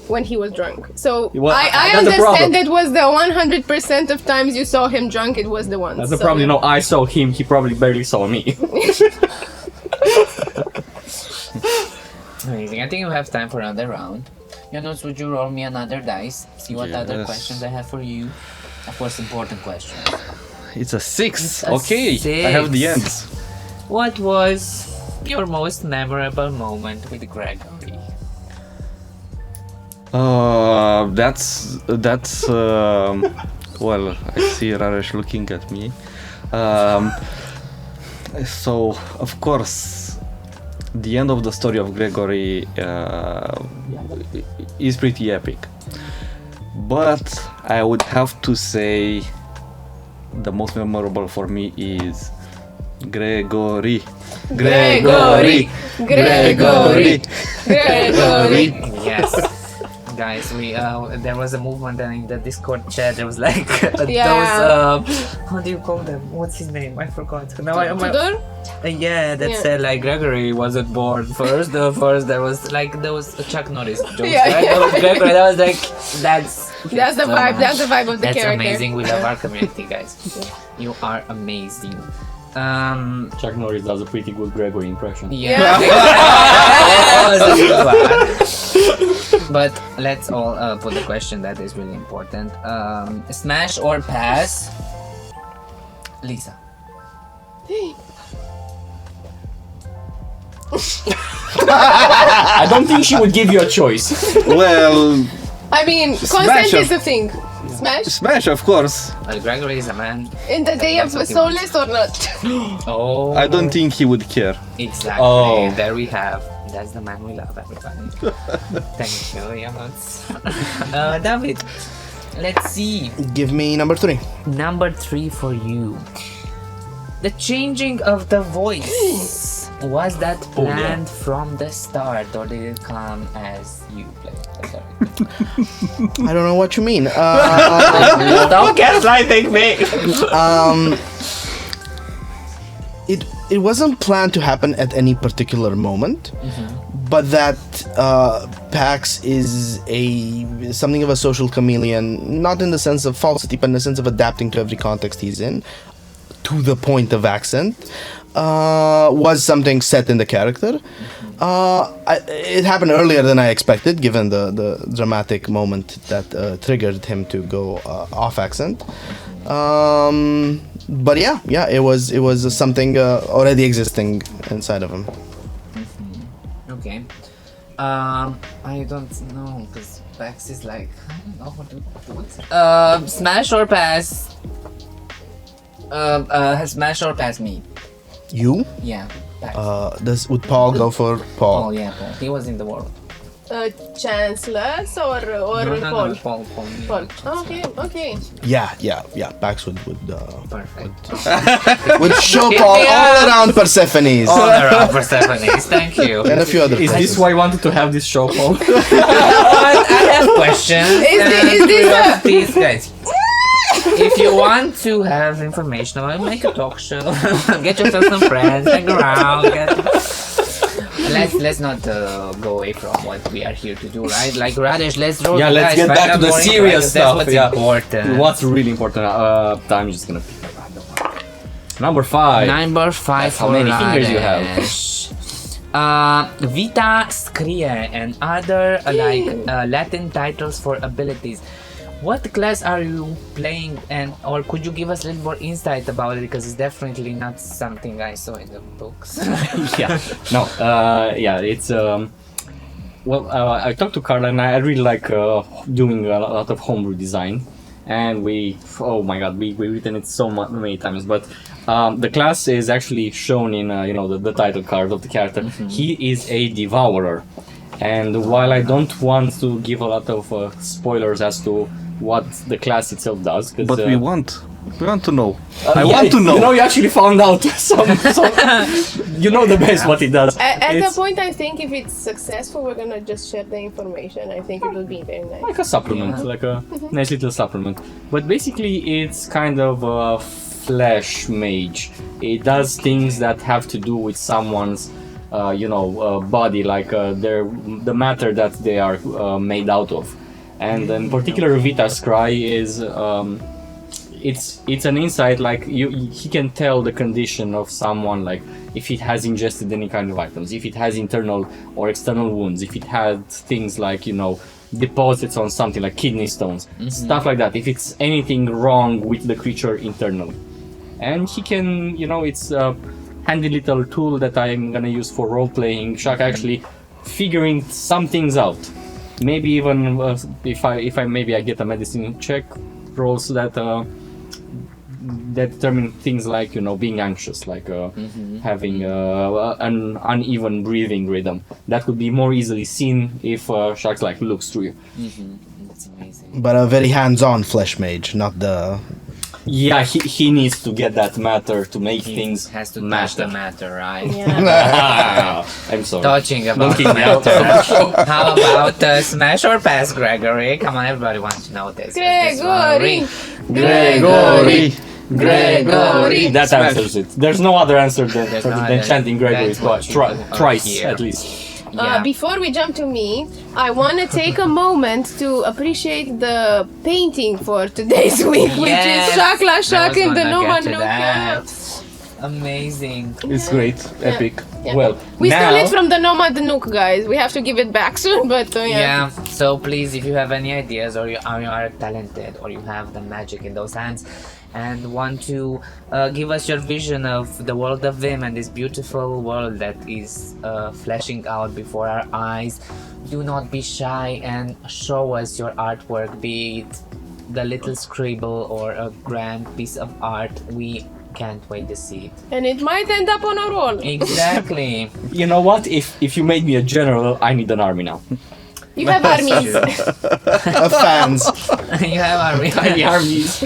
when he was drunk. So Well, I that's the understand problem. that was the 100% of times you saw him drunk, it was the one. That's the problem. I saw him. He probably barely saw me. Amazing. I think we have time for another round. Ionuț, would you roll me another dice? See what other Yes. questions I have for you. Of course, important questions. It's a 6. It's a Okay, I have the 6. ends. What was your most memorable moment with Gregory? That's well, I see Rareș looking at me. So of course, the end of the story of Gregory is pretty epic. But I would have to say the most memorable for me is Gregory. Yes. Guys, we there was a movement in the Discord chat. There was like Yeah. those how do you call them? What's his name? I forgot. Now Tudor? Yeah, that Yeah. said like Gregory wasn't born first. There was like Chuck Norris jokes, Yeah, right? yeah. That was Gregory. That was like that's That's the so vibe. much. That's the vibe of the That's character. amazing. We love our community, guys. You are amazing. Chuck Norris does a pretty good Gregory impression. Yeah. That was a good one. But let's all put the question that is really important. Smash or pass? Lisa. I don't think she would give you a choice. Well, I mean, consent Smash is a thing. Smash? Smash, of course. Well, Gregory is a man. In the day of That's what he Soulless or not? Oh. I don't think he would care. Exactly. Oh. There we have. That's the man we love, everybody. Thank you, Ionuț. David, let's see. Give me number 3. Number 3 for you. The changing of the voice. Was that planned from the start, or did it come as you played? Sorry. I don't know what you mean. Don't gaslighting me! It wasn't planned to happen at any particular moment, but that Pax is something of a social chameleon, not in the sense of falsity, but in the sense of adapting to every context he's in, to the point of accent. Was something set in the character. It happened earlier than I expected, given the dramatic moment that triggered him to go off accent. But yeah, it was something already existing inside of him. Okay. I don't know, because Pax is like, I don't know what to put. Smash or pass? Smash or pass me? You? Yeah, Pax. Would Paul go for Paul? Oh yeah, Paul. He was in the world. Chancellors or No, Paul? Paul. Paul. Okay. Yeah. Pax would Perfect. would show Paul all around Persephone's. All around Persephone's, thank you. And a few other Is places. this why you wanted to have this show, Paul? I have questions. Is this These guys. If you want to have information about it, make a talk show. Get yourself some friends, hang around. Let's not go away from what we are here to do, right? Like Rareș, let's roll. Yeah, the let's dice, get find back to out the more serious info, stuff. That's what's Yeah. important. What's really important? I'm just gonna pick a random one. Number 5. Number 5 That's how for many fingers you have. Vita Scrie and other Latin titles for abilities. What class are you playing, or could you give us a little more insight about it, because it's definitely not something I saw in the books. It's I talked to Karla, and I really like doing a lot of homebrew design, and we've written it so many times, but the class is actually shown in the title card of the character. He is a devourer, and while I don't want to give a lot of spoilers as to what the class itself does, But we want to know. I yeah, want to know. You actually found out some the best what it does. At It's the point, I think if it's successful, we're gonna just share the information. I think it will be very nice. like a supplement, like a nice little supplement. But basically, it's kind of a flesh mage. It does things that have to do with someone's, body, like the matter that they are made out of. And in particular, Vita's cry is it's an insight, like he can tell the condition of someone, like if it has ingested any kind of items, if it has internal or external wounds, if it had things like deposits on something like kidney stones, stuff like that, if it's anything wrong with the creature internally. And he can, it's a handy little tool that I'm gonna use for role-playing, actually figuring some things out. Maybe even if I get a medicine check rolls that determine things like being anxious, like having an uneven breathing rhythm. That could be more easily seen if Sharks looks through you. That's amazing. But a very hands-on flesh mage, not the... Yeah, he needs to get that matter to make things Has to touch the matter, right? Yeah. I'm sorry. Touching about kick me out. matter. How about smash or pass, Gregory? Come on, everybody wants to know this. Gregory. Gregory. That answers it. There's no other answer than chanting Gregory That's what you twice hear. at least. Yeah. Before we jump to me, I want to take a moment to appreciate the painting for today's week, which Yes, is Shakla I Shak was in the gonna get to Noma that. Nuke. Amazing. It's great, epic. Yeah. Well, We now, stole it from the Nomad Nook, guys. We have to give it back soon, but Yeah, so please, if you have any ideas, or you are talented, or you have the magic in those hands, and want to give us your vision of the world of VIM and this beautiful world that is flashing out before our eyes, do not be shy and show us your artwork, be it the little scribble or a grand piece of art. We can't wait to see it. And it might end up on a roll. Exactly. you know what? If you made me a general, I need an army now. You have armies. of fans. You have our Tiny armies.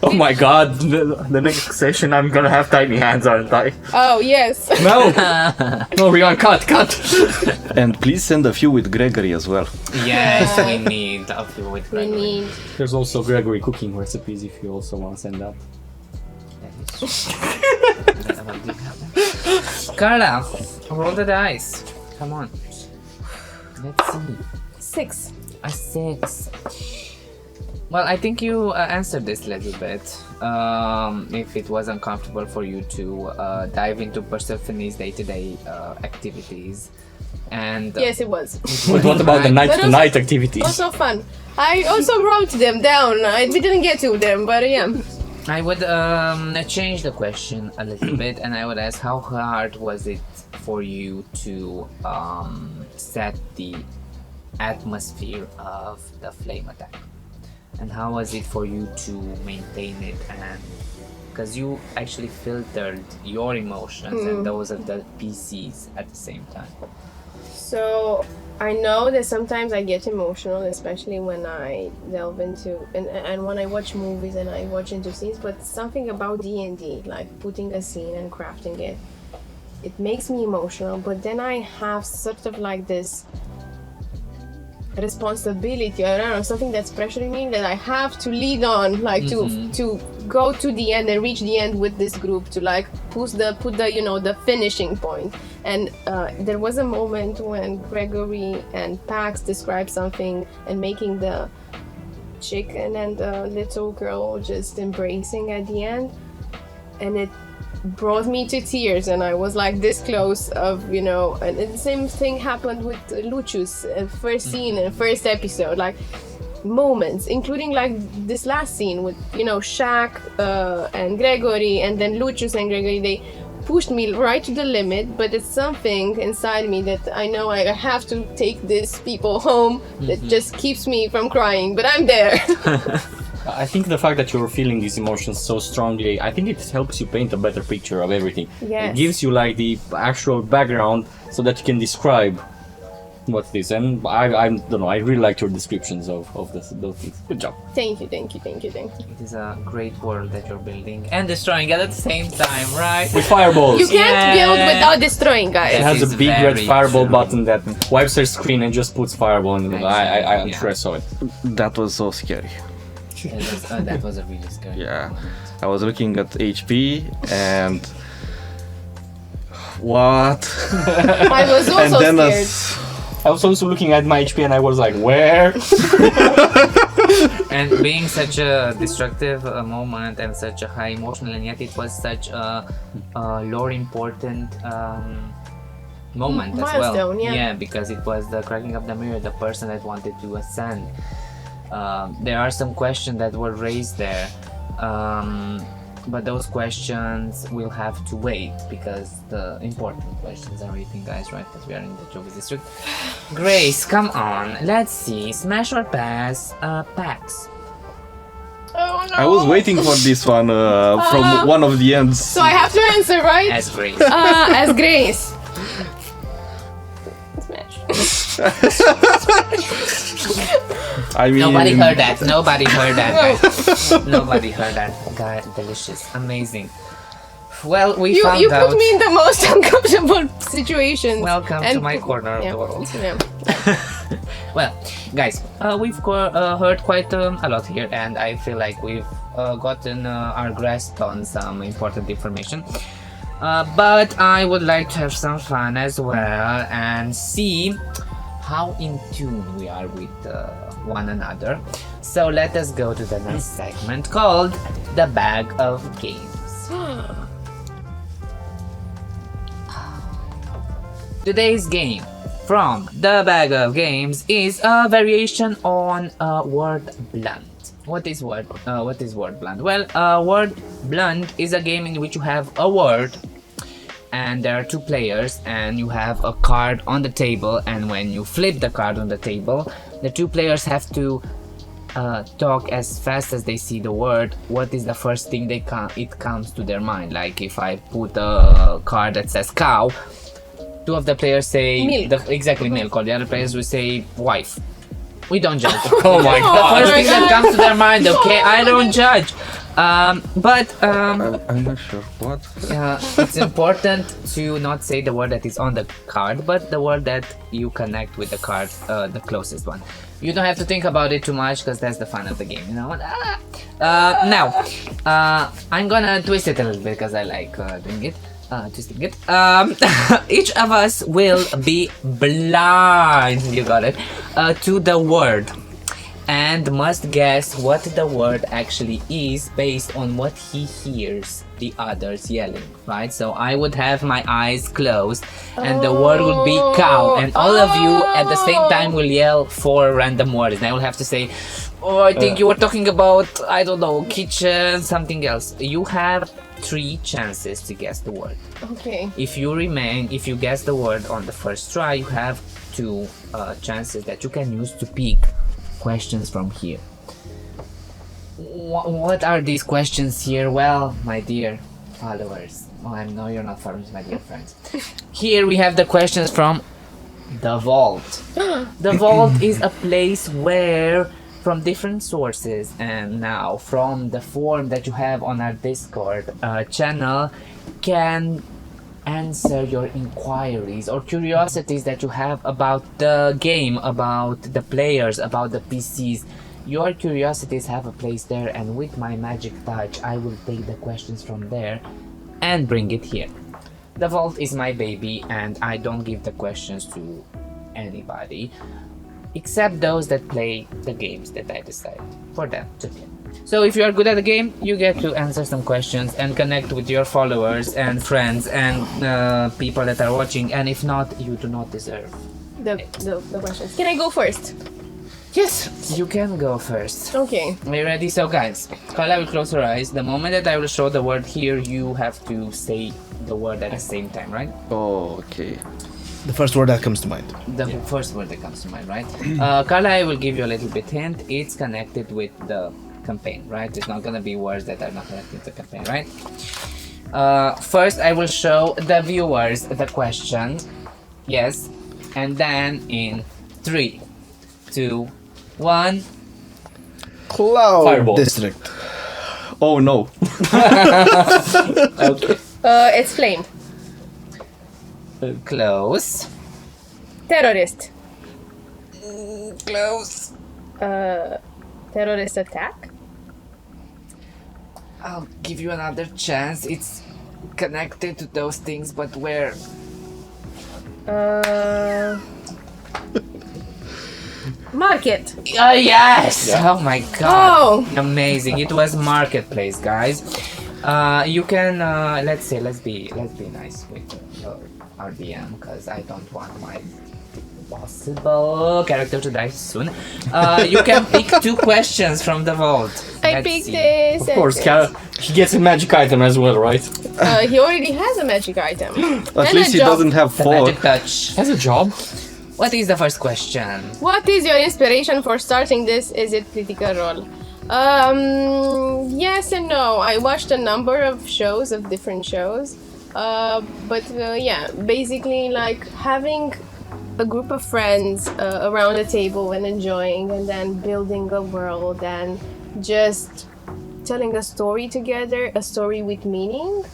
Oh my god, the next session I'm gonna have tiny hands, aren't I? Oh, yes. No! No, Rion, cut! And please send a few with Gregory as well. Yes, we need a few with We Gregory. need. There's also Gregory cooking recipes if you also want to send that. Karla, roll the dice. Come on. Let's see. 6. A 6. Well, I think you answered this a little bit. If it was uncomfortable for you to dive into Persephone's day-to-day activities, and Yes, it was. But what about the But also- night activities? Also fun. I also wrote them down. We didn't get to them, but yeah. I would change the question a little bit, and I would ask, how hard was it for you to set the atmosphere of the flame attack, and how was it for you to maintain it? And because you actually filtered your emotions and those of the PCs at the same time. So I know that sometimes I get emotional, especially when I delve into and when I watch movies and I watch into scenes. But something about D&D, like putting a scene and crafting it, it makes me emotional. But then I have sort of like this responsibility, I don't know, something that's pressuring me that I have to lead on, like to go to the end and reach the end with this group, to like put the you know, the finishing point. And there was a moment when Gregory and Pax described something and making the chicken and the little girl just embracing at the end, and it brought me to tears, and I was like this close of, you know. And the same thing happened with Lucius, first scene and first episode, like moments, including like this last scene with, you know, Shaq and Gregory, and then Lucius and Gregory. They pushed me right to the limit, but it's something inside me that I know I have to take these people home that just keeps me from crying, but I'm there. I think the fact that you're feeling these emotions so strongly, I think it helps you paint a better picture of everything. Yes. It gives you like the actual background so that you can describe what it is. And I don't know, I really liked your descriptions of those things. Good job. Thank you. It is a great world that you're building and destroying at the same time, right? With fireballs. You can't build without destroying, It guys. has is a big red very fireball true. button that wipes her screen and just puts fireball in the middle. I'm Yeah. sure I saw it. That was so scary. That was a really scary Yeah, moment. I was looking at HP and what? I was and also then scared. I was also looking at my HP and I was like, where? And being such a destructive moment and such a high emotional, and yet it was such a lore important moment as well. Milestone, yeah. Yeah, because it was the cracking of the mirror, the person that wanted to ascend. There are some questions that were raised there, but those questions will have to wait because the important questions are waiting, guys, right? Because we are in the Jovis district. Grace, come on, let's see. Smash or pass? Pax. Oh no. I was waiting for this one from one of the ends. So I have to answer, right? As Grace. As Grace. Smash. I mean, Nobody heard that. Nobody heard that, guys. Nobody heard that. God, delicious, amazing. Well, we found You out. put me in the most uncomfortable situation. Welcome to my corner of the world. Yeah. Well, guys, we've heard quite a lot here, and I feel like we've gotten our grasp on some important information. But I would like to have some fun as well and see how in tune we are with one another. So let us go to the next segment called The Bag of Games. Today's game from The Bag of Games is a variation on Word Blunt. What is Word Blunt? Well, Word Blunt is a game in which you have a word and there are two players and you have a card on the table, and when you flip the card on the table, the two players have to talk as fast as they see the word. What is the first thing it comes to their mind? Like if I put a card that says cow, two of the players say milk. Exactly, milk, or the other players will say wife. We don't judge. Oh my The god. first thing that comes to their mind, okay? I don't judge. But I'm not sure what. it's important to not say the word that is on the card, but the word that you connect with the card, the closest one. You don't have to think about it too much because that's the fun of the game, you know? Now, I'm gonna twist it a little bit because I like doing it. Just a bit. Each of us will be blind. You got it. To the word, and must guess what the word actually is based on what he hears the others yelling. Right. So I would have my eyes closed, and the word would be cow, and all of you at the same time will yell 4 random words. And I will have to say, "Oh, I think you were talking about, I don't know, kitchen, something else." You have 3 chances to guess the word. Okay. If you guess the word on the first try, you have 2 chances that you can use to pick questions from here. What are these questions here? Well, my dear followers, I know you're not followers, my dear friends. Here we have the questions from the vault. The vault is a place where, from different sources, and now from the form that you have on our Discord channel, can answer your inquiries or curiosities that you have about the game, about the players, about the PCs. Your curiosities have a place there, and with my magic touch I will take the questions from there and bring it here. The vault is my baby, and I don't give the questions to anybody except those that play the games that I decide for them to play. So if you are good at the game, you get to answer some questions and connect with your followers and friends and people that are watching, and if not, you do not deserve The questions. Can I go first? Yes, you can go first. Okay. Are you ready? So guys, Karla will close her eyes. The moment that I will show the word here, you have to say the word at the same time, right? Oh, okay. The first word that comes to mind. The first word that comes to mind, right? Karla, I will give you a little bit hint. It's connected with the campaign, right? It's not gonna be words that are not connected to the campaign, right? First, I will show the viewers the question. Yes. And then in 3, 2, 1. Cloud Fireball. District. Oh no. Okay. It's flame. Close. Terrorist. Close. Terrorist attack. I'll give you another chance. It's connected to those things, but where? Market. Yes! Yeah. Oh my god. Oh. Amazing. It was marketplace, guys. You can let's be nice with our DM, because I don't want my possible character to die soon. You can pick 2 questions from the vault. I Let's picked see. this. Of course, he gets a magic item as well, right? He already has a magic item. At And least a he job. doesn't have The 4. magic touch. Has a job. What is the first question? What is your inspiration for starting this? Is it Critical Role? Yes and no. I watched a number of shows, of different shows. But yeah, basically like having a group of friends around a table and enjoying, and then building a world and just telling a story together, a story with meaning.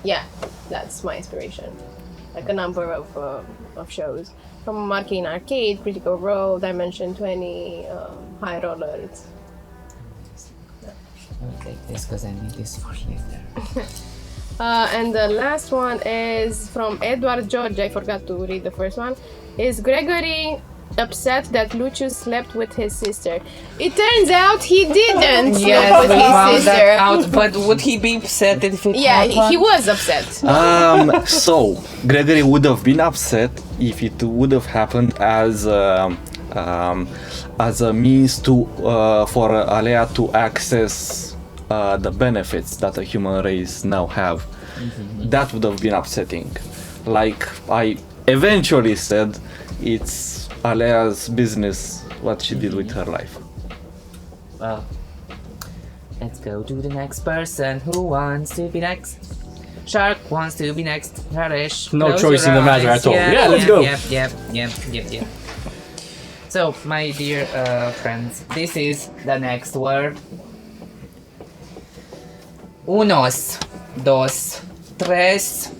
Yeah, that's my inspiration. Like a number of shows. From Arcane Arcade, Critical Role, Dimension 20, High Rollers. I'll take this because I need this for later. And the last one is from Edward George. I forgot to read the first one. Is Gregory upset that Lucius slept with his sister? It turns out he didn't sleep with his sister. Out, but would he be upset if it Yeah, happened? he was upset. So Gregory would have been upset if it would have happened as a means to for Alea to access the benefits that the human race now have. That would have been upsetting. Like I eventually said, it's Alea's business what she did with her life. Well, let's go to the next person. Who wants to be next? Shark wants to be next. Rareș. No close choice your in the matter eyes. at all. Yeah, let's go. Yep. So, my dear friends, this is the next word. Unos, dos, tres.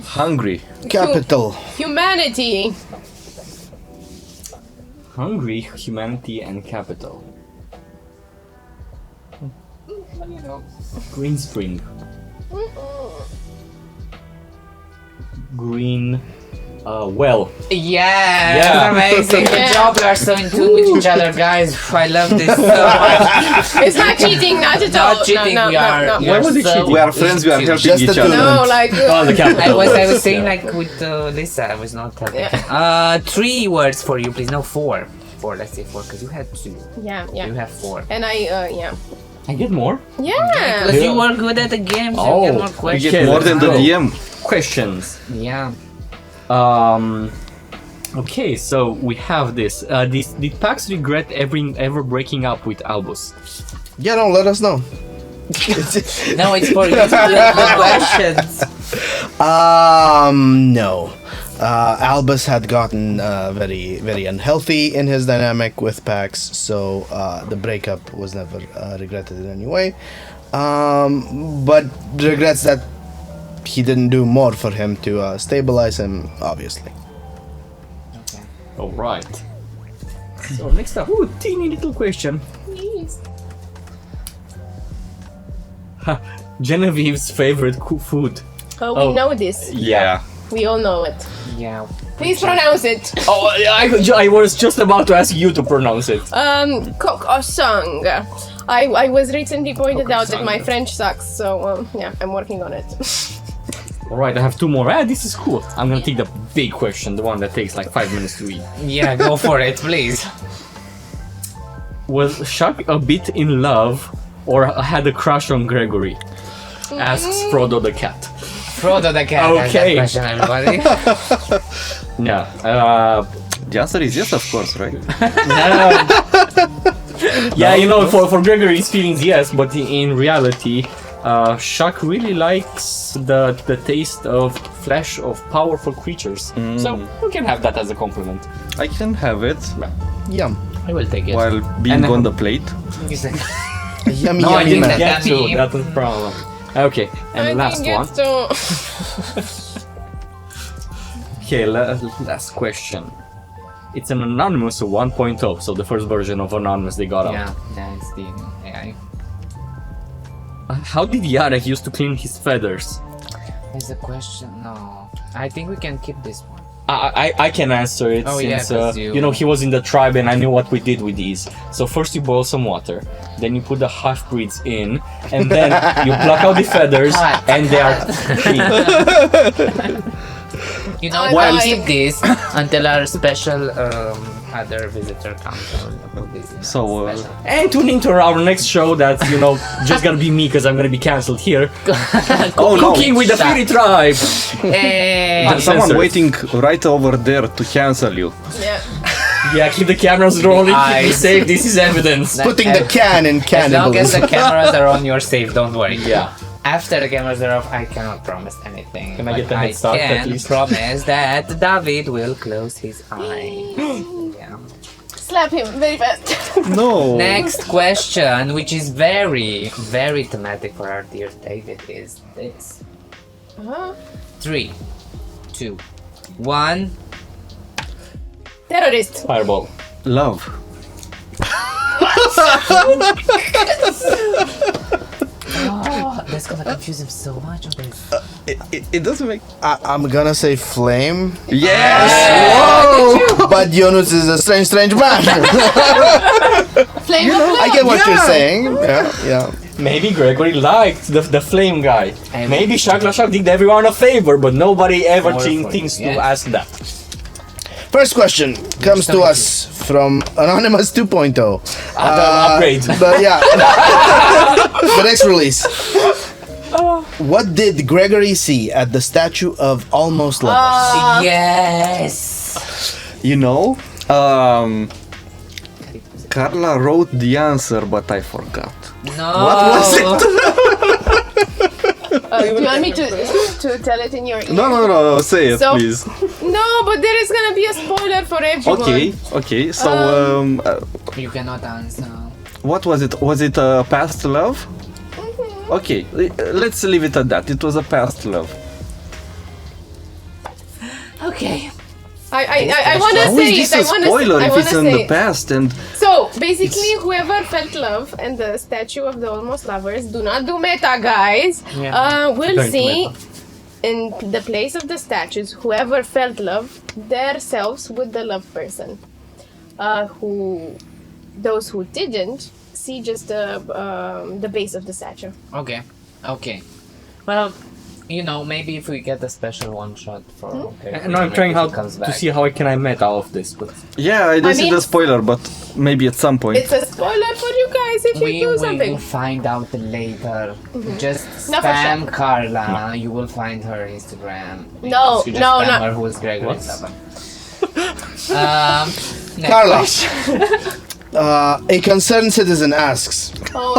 Hungry. Capital. Humanity. Hungry, humanity, and capital. Green Spring. Green. Well. Yeah, Yeah. that's amazing. Good Yeah. job. We are so in tune with each other, guys. I love this so much. It's not cheating, not at all. Not cheating. No, we no, are. no, we no. Why are was it so cheating? We are friends, we are into- helping Just each the other. two. No, like Oh, the capital. I was saying Yeah. like with Lisa, I was not helping. Yeah. 3 words for you, please. No, 4. 4. Let's say 4 because you had 2. yeah, You yeah. have 4. And I yeah. I get more. Yeah. Because you were good at the games, you get more You questions. get more than the let's go. DM. Questions. Yeah. Okay, so we have this. Did Pax regret ever breaking up with Albus? Yeah, no, let us know. No, it's for you. The questions. No. Albus had gotten very, very unhealthy in his dynamic with Pax, so the breakup was never regretted in any way. But regrets that he didn't do more for him to stabilize him, obviously. All right. So next up, teeny little question. Genevieve's favorite food. Oh, we know this. Yeah. We all know it. Yeah. Please pronounce it. Oh, I was just about to ask you to pronounce it. Kokosang. I was recently pointed out that my Kokosang. French sucks, so yeah, I'm working on it. All right, I have 2 more. This is cool. I'm gonna take the big question, the one that takes like 5 minutes to read. Yeah, go for it, please. Was Chuck a bit in love or had a crush on Gregory? Asks Frodo the cat. Frodo the cat has that Okay. question, everybody. Yeah. The answer is yes, of course, right? Yeah, you know, for Gregory's feelings, yes, but in reality, Chuck really likes the taste of flesh of powerful creatures. So we can have that as a compliment. I can have it Yum. I will take it. while being And- on the plate. Yummy, No, I yummy, didn't man. get to. Yummy. That's the problem. Okay, and I last think one. it's too... Okay, last question. It's an anonymous 1.0, so the first version of anonymous they got out. Yeah, that's the AI. How did Yarek used to clean his feathers? Is the question? No. I think we can keep this one. I can answer it Oh, yeah, since 'cause you know he was in the tribe and I knew what we did with these. So first you boil some water, then you put the half breeds in, and then you pluck out the feathers, Cut. and they are clean. You know, Well, we'll keep this until our special other visitor comes. We'll put this in So, our special. And tune into our next show that's just gonna be me because I'm gonna be cancelled here. Oh no! Cooking with the Fury tribe. Hey! There's someone Censored. waiting right over there to cancel you. Yeah. Yeah, keep the cameras rolling. Keep me Eyes. safe. This is evidence. Putting the can in As long as cannibalism. the cameras are on, you're safe. Don't worry. Yeah. After the cameras are off, I cannot promise anything. Can I but get the head start at can least? promise that David will close his eyes. Yeah. Slap him very fast. No. Next question, which is very, very thematic for our dear David, is this. 3, 2, 1. Terrorist. Fireball. Love. Oh, that's gonna confuse him so much. It doesn't make. I'm gonna say flame, Yes. but Ionuț is a strange man. Flame of love. I get what you're saying. Yeah. Maybe Gregory liked the flame guy. And- Maybe Shak did everyone a favor, but nobody ever More for thinks you, to yes. ask that. First question comes to us from Anonymous 2.0. Upgrade. The next release. What did Gregory see at the statue of Almost Lovers? Yes! You know, Karla wrote the answer, but I forgot. No! What was it? Do you want me to tell it in your ear? No, say it, So- please. No, but there is gonna be a spoiler for everyone. Okay. So, You cannot answer. what was it? Was it a past love? Okay, let's leave it at that. It was a past love. Okay. I wanna How say is this it. a spoiler if it's in the it. past? And So So basically, whoever felt love and the statue of the almost lovers, do not do meta, guys. Will Don't see meta. in the place of the statues, whoever felt love, their selves with the love person. Those who didn't see just the base of the statue. Okay. Well, maybe if we get a special one shot for. And I'm trying to see how I meta all of this, but Yeah, I don't see mean- the spoiler, but maybe at some point. It's a spoiler for you guys if you We do will something. find out later. Just No, for spam Karla. You will find her Instagram. No, You just no, spam no. her who's Gregory What? 7. Next Karla. question. A concerned citizen asks, Oh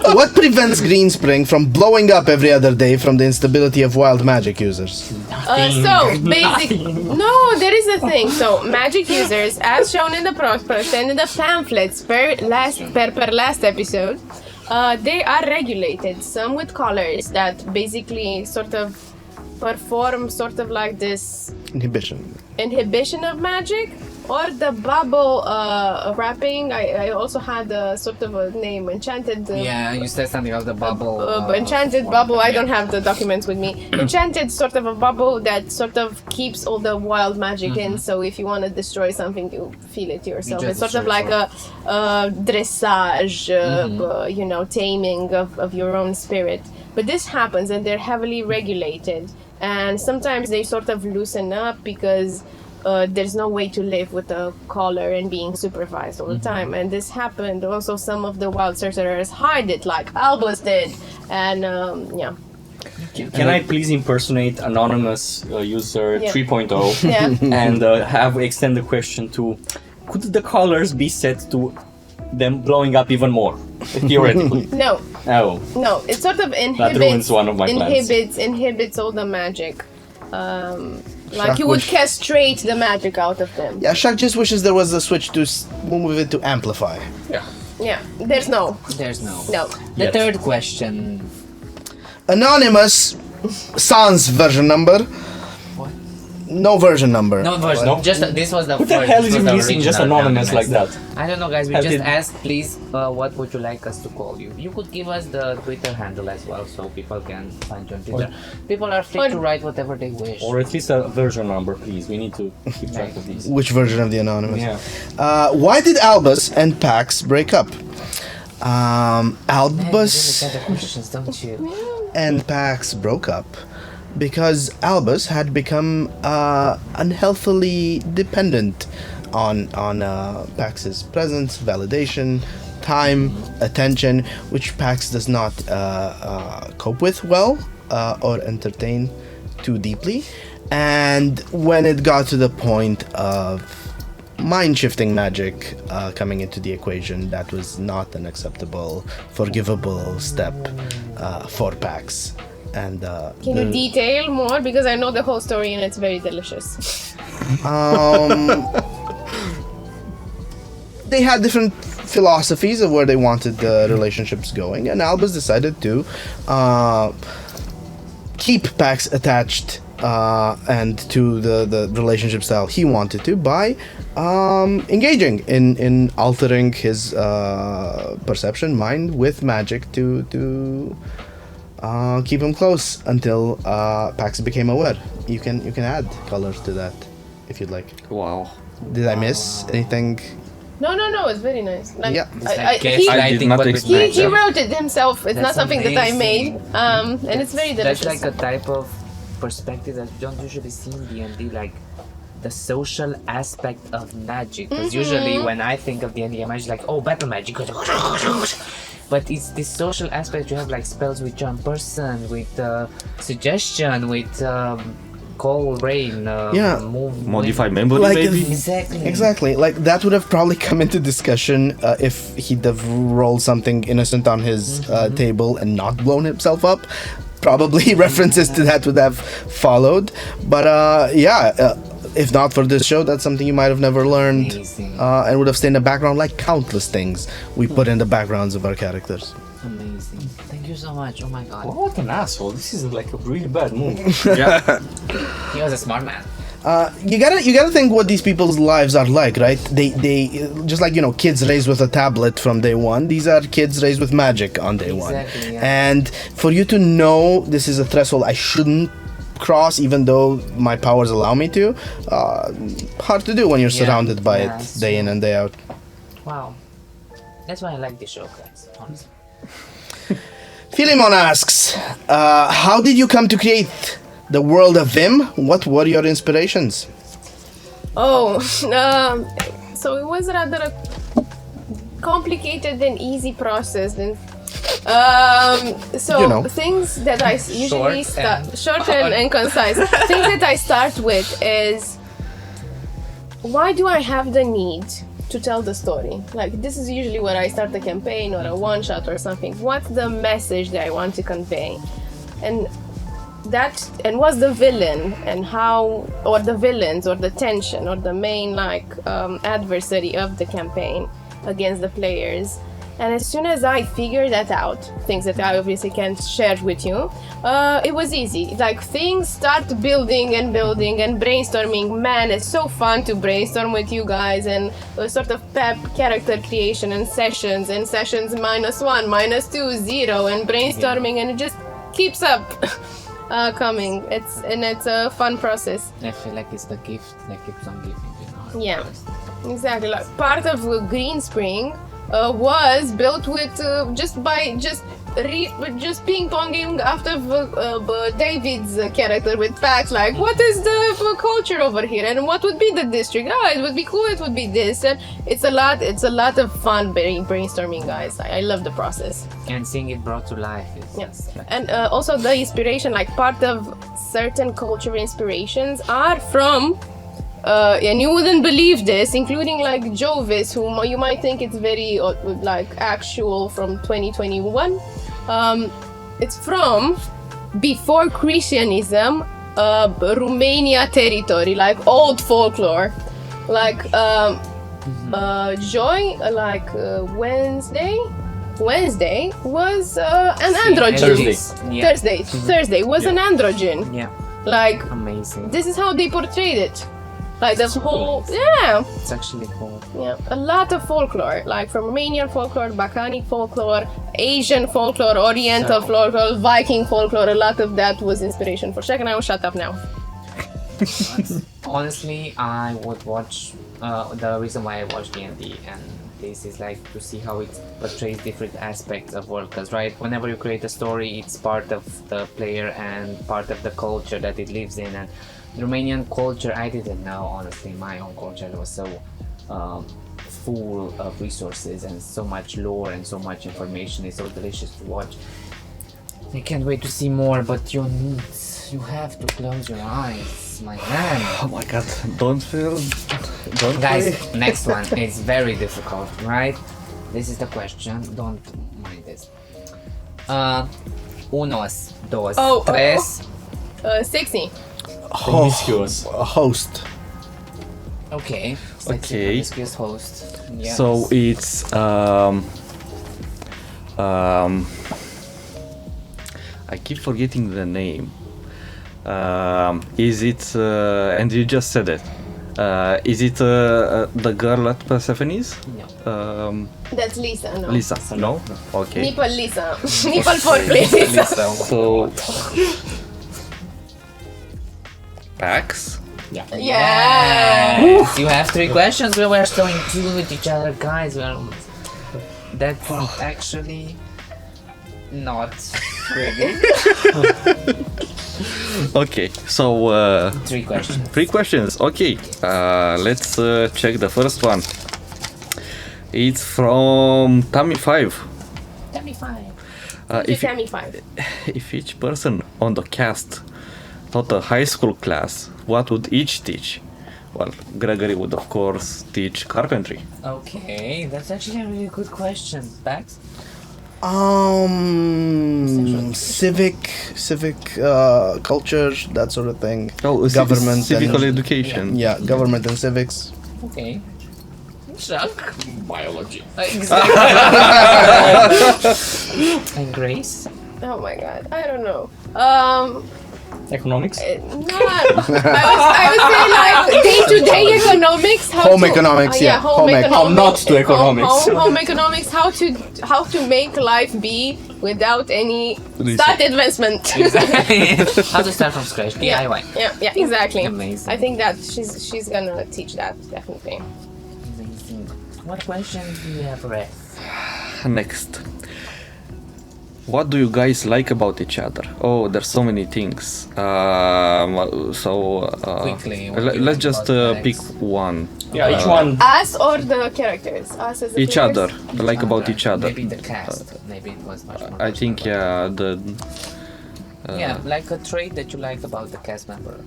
no. what prevents Greenspring from blowing up every other day from the instability of wild magic users? So no, there is a thing. So magic users, as shown in the prospectus and in the pamphlets per last episode, they are regulated. Some with collars that basically sort of perform sort of like this inhibition of magic, or the bubble wrapping. I also had a sort of a name, enchanted. Yeah, you said something about the bubble. Enchanted bubble. I don't have the documents with me. Enchanted sort of a bubble that sort of keeps all the wild magic in. So if you want to destroy something, you feel it yourself. just It's sort of destroy like a dressage, taming of your own spirit. But this happens, and they're heavily regulated. And sometimes they sort of loosen up because there's no way to live with a collar and being supervised all the time. And this happened. Also, some of the wild sorcerers hide it, like Albus did. And yeah. can I please impersonate anonymous user Yeah. 3.0 Yeah. and extend the question to, could the colors be set to them blowing up even more, theoretically? No, Oh, no. It sort of inhibits. ruins one of my plans. Inhibits all the magic. Like you would castrate the magic out of them. Yeah, Shaq just wishes there was a switch to move it to amplify. Yeah. There's no. There's no. No. The Yes. third question. Anonymous sans version number. What? No version number. No version. No? Just this was the. Who the first, hell this is was the missing just original anonymous like that? I don't know, guys. We How just did- asked, please. What would you like us to call you? You could give us the Twitter handle as well, so people can find you on Twitter. People are free to write whatever they wish. Or at least a version number, please. We need to keep track of these. Which version of the anonymous? Yeah. Why did Albus and Pax break up? Man, you really Albus get the questions, don't you? and Pax broke up because Albus had become unhealthily dependent on Pax's presence, validation, time, attention, which Pax does not cope with well or entertain too deeply. And when it got to the point of mind-shifting magic coming into the equation, that was not an acceptable, forgivable step for Pax. And Can you detail more? Because I know the whole story and it's very delicious. they had different philosophies of where they wanted the relationships going, and Albus decided to keep Pax attached and to the relationship style he wanted to by engaging in altering his perception mind with magic to keep him close until Pax became aware. You can add colors to that if you'd like. Wow. Did I miss anything? No, it's very nice. Like, Yeah. It's like he, I did not but with expect he magic. wrote it himself. It's not That's something that I made. amazing. And it's very delicious. That's like a type of perspective that you don't usually see in D&D, like the social aspect of magic. Because usually when I think of D&D, I'm actually like, oh, battle magic. But it's this social aspect. You have like spells with charm person, with suggestion, with call rain, move, Modified memory, Like maybe? Exactly. Like that would have probably come into discussion if he'd have rolled something innocent on his table and not blown himself up. Probably references to that would have followed. But if not for this show, that's something you might have never learned and would have stayed in the background like countless things we put in the backgrounds of our characters. Amazing. Thank you so much. Oh my god. What an asshole. This is like a really bad move. Yeah. He was a smart man. you gotta think what these people's lives are like, right? They just like kids raised with a tablet from day one. These are kids raised with magic on day one. Exactly, yeah. And for you to know this is a threshold I shouldn't cross, even though my powers allow me to, hard to do when you're surrounded by it day in and day out. Wow. That's why I like this show, guys, honestly. Philemon asks, how did you come to create the world of VIM? What were your inspirations? So it was rather a complicated and easy process. And things that I usually short and concise. Things that I start with is, why do I have the need to tell the story? Like, this is usually where I start a campaign or a one shot or something. What's the message that I want to convey? And what's the villain and how, or the villains or the tension or the main adversary of the campaign against the players. And as soon as I figured that out, things that I obviously can't share with you, it was easy. Like, things start building and brainstorming. Man, it's so fun to brainstorm with you guys, and sort of pep character creation and sessions -1, -2, 0, and brainstorming, and it just keeps up coming. It's a fun process. I feel like it's the gift that keeps on giving, Yeah, exactly. Like, part of Green Spring was built with just ping-ponging after David's character with Pax, like, what is the culture over here, and what would be the district? It would be cool, it would be this, and it's a lot of fun brainstorming, guys. I love the process. And seeing it brought to life is and also the inspiration, like, part of certain culture inspirations are from and you wouldn't believe this, including like Jovis, whom you might think it's very actual from 2021. It's from before Christianism, Romania territory, like old folklore, like Wednesday was an androgen. Thursday was an androgen. Yeah. Like, amazing. This is how they portrayed it. Like the whole, It's actually cool. Yeah, a lot of folklore, like from Romanian folklore, Balkanic folklore, Asian folklore, Oriental folklore, Viking folklore. A lot of that was inspiration for Shaq, and I will shut up now. Honestly, I would watch. The reason why I watch D&D and this is like to see how it portrays different aspects of world. Because whenever you create a story, it's part of the player and part of the culture that it lives in. And the Romanian culture, I didn't know, honestly. My own culture was so full of resources and so much lore and so much information. It's so delicious to watch. I can't wait to see more, but you have to close your eyes, my man. Oh my god, don't Guys, play. next one is very difficult, right? This is the question, don't mind this. Unos, dos, tres. 60. Promiscuous. Host. Okay. Promiscuous host. Yes. So it's I keep forgetting the name. Is it and you just said it. Is it the girl at Persephone's? No. That's Lisa, no? Lisa, no? Okay. Nipple Lisa. Nipple foreplay Lisa. So Pax? Yeah. Yeah. You have 3 questions. We were so in tune with each other, guys. That's actually not really. Okay, so 3 questions. 3 questions. Okay, let's check the first one. It's from Tammy 5. Tammy 5. Tammy 5. If each person on the cast taught a high school class, what would each teach? Well, Gregory would of course teach carpentry. Okay, that's actually a really good question. Pax? Civic culture, that sort of thing. Oh, government, civical education. Yeah, government and civics. Okay. Chuck? Biology. Exactly. And Grace? Oh my god, I don't know. Economics? No, I would say like day-to-day economics. Home economics, yeah. Home economics. How not to economics. Home economics. How to make life be without any start investment. How to start from scratch, DIY. Yeah, exactly. Amazing. I think that she's gonna teach that definitely. Amazing. What questions do you have, Rareș? Next. What do you guys like about each other? Oh, there's so many things. Quickly, what do you Let's like just about pick Alex? one. Yeah, each one. Us or the characters? Us as the Each players? other. Like about each other. Maybe the cast. Maybe it was much more. I think the. Yeah, like a trait that you like about the cast member.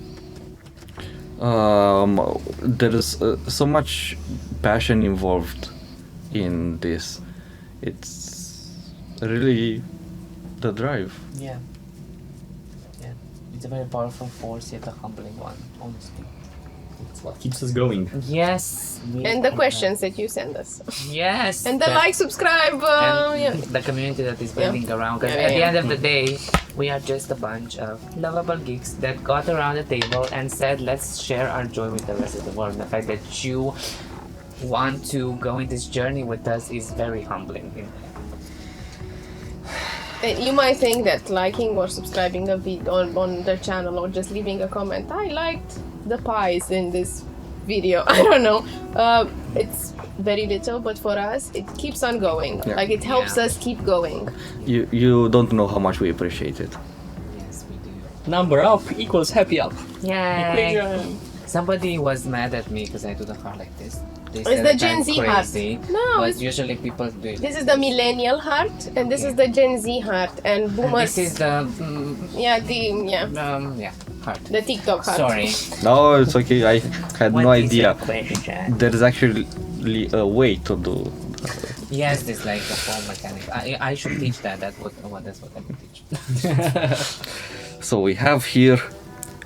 There is so much passion involved in this. It's really the drive. Yeah. It's a very powerful force, yet a humbling one, honestly. It's what keeps us going. Yes. And the questions that you send us. Yes. And the like, subscribe, and the community that is building around. Because Yeah, at the yeah. end of the day, we are just a bunch of lovable geeks that got around the table and said, let's share our joy with the rest of the world. And the fact that you want to go in this journey with us is very humbling. You might think that liking or subscribing a video on the channel or just leaving a comment, I liked the pies in this video. I don't know. It's very little, but for us, it keeps on going. Yeah. Like it helps Yeah. us keep going. You don't know how much we appreciate it. Yes, we do. Number up equals happy up. Yay! Equation. Somebody was mad at me because I do the heart like this. They It's said the that Gen I'm Z heart. crazy, No, but it's- usually people do it. This is the millennial heart, and this is the Gen Z heart, and And boomers. this is the heart. the TikTok heart. Sorry. No, it's okay. I had no What is idea. your question? There is actually a way to do. Yes, it's like a phone mechanic. I should teach that. That's what I can teach. So we have here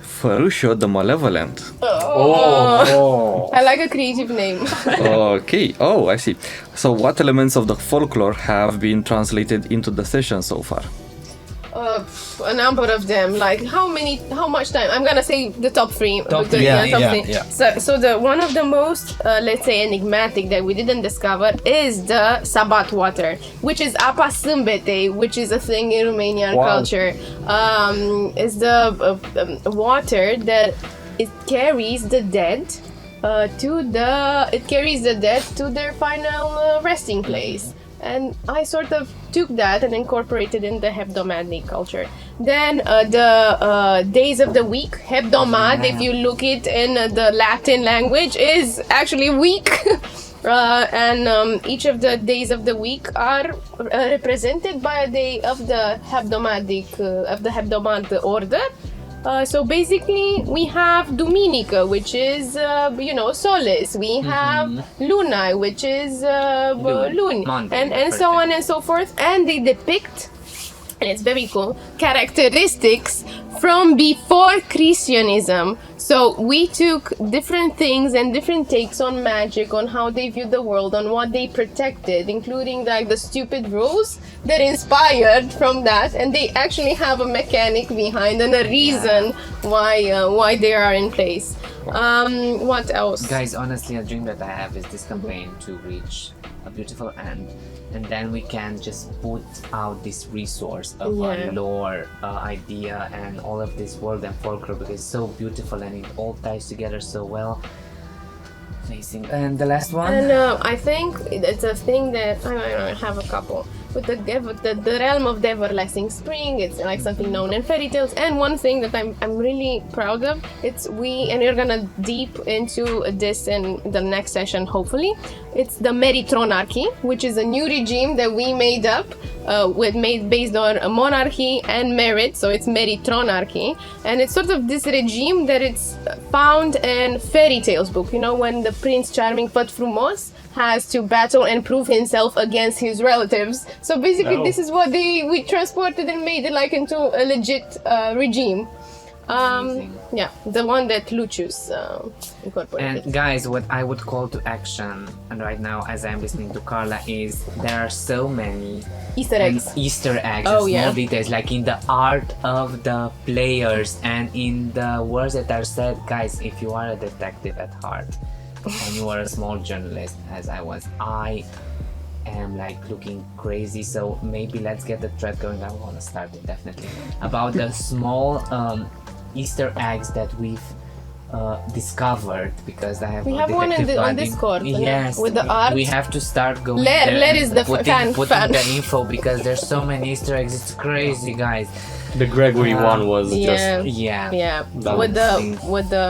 Ferruccio the Malevolent. Oh. I like a creative name. Okay. Oh, I see. So what elements of the folklore have been translated into the session so far? A number of them. Like how much time? I'm gonna say the top three. Top because- three, top yeah, three. yeah. So the one of the most let's say enigmatic that we didn't discover is the Sabat water, which is apa sâmbete, which is a thing in Romanian Wow. culture. Is the water that it carries the dead to their final resting place. And I sort of took that and incorporated in the hebdomadic culture. Then the days of the week, hebdomad, if you look it in the Latin language, is actually week. And each of the days of the week are represented by a day of the hebdomad order. So basically, we have Duminica, which is, Solis. We have Lunae, which is Luni, Monday, and so on and so forth. And they depict, and it's very cool, characteristics from before Christianism. So we took different things and different takes on magic, on how they viewed the world, on what they protected, including like the stupid rules that inspired from that, and they actually have a mechanic behind and a reason why they are in place. What else? Guys, honestly, a dream that I have is this campaign to reach a beautiful end, and then we can just put out this resource of Yeah. a lore idea and all of this world and folklore, because it's so beautiful and it all ties together so well. Amazing. And the last one? And I think it's a thing that I have a couple. With the realm of the everlasting spring, it's like something known in fairy tales. And one thing that I'm really proud of, we're gonna deep into this in the next session, hopefully. It's the Meritronarchy, which is a new regime that we made up, based on a monarchy and merit. So it's Meritronarchy, and it's sort of this regime that it's found in fairy tales book. You know, when the Prince Charming Făt Frumos has to battle and prove himself against his relatives. So basically, No. this is what we transported and made it like into a legit regime. Amazing. Yeah, the one that Lucius incorporated. And guys, what I would call to action, and right now as I'm listening to Karla, is there are so many Easter eggs. Easter eggs, Oh, and yeah. small details, like in the art of the players and in the words that are said. Guys, if you are a detective at heart and you are a small journalist, as I was, I am like looking crazy. So maybe let's get the thread going. I want to start it definitely about the small Easter eggs that we've discovered, because I have We a have one detective on guiding- Discord, yes, with the art. we have to start going Lair there is and the fan. putting the info, because there's so many Easter eggs. It's crazy, guys. The Gregory one was Yeah. just Yeah. Yeah, That with was the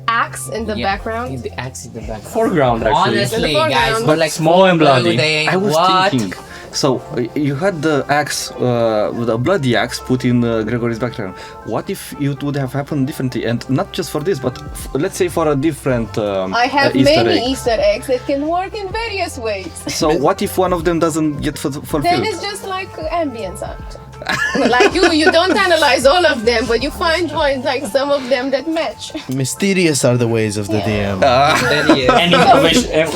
axe in the Yeah, background. in the axe in the background. foreground actually. Honestly, In the guys, foreground. but like Small and bloody. I was what? thinking. So you had the axe, the bloody axe, put in Gregory's background. What if it would have happened differently? And not just for this, but let's say for a different I have Easter many egg. Easter eggs that can work in various ways. So what if one of them doesn't get fulfilled? Then it's just like ambience art. Like you don't analyze all of them, but you find one, like some of them that match. Mysterious are the ways of the DM. That is. And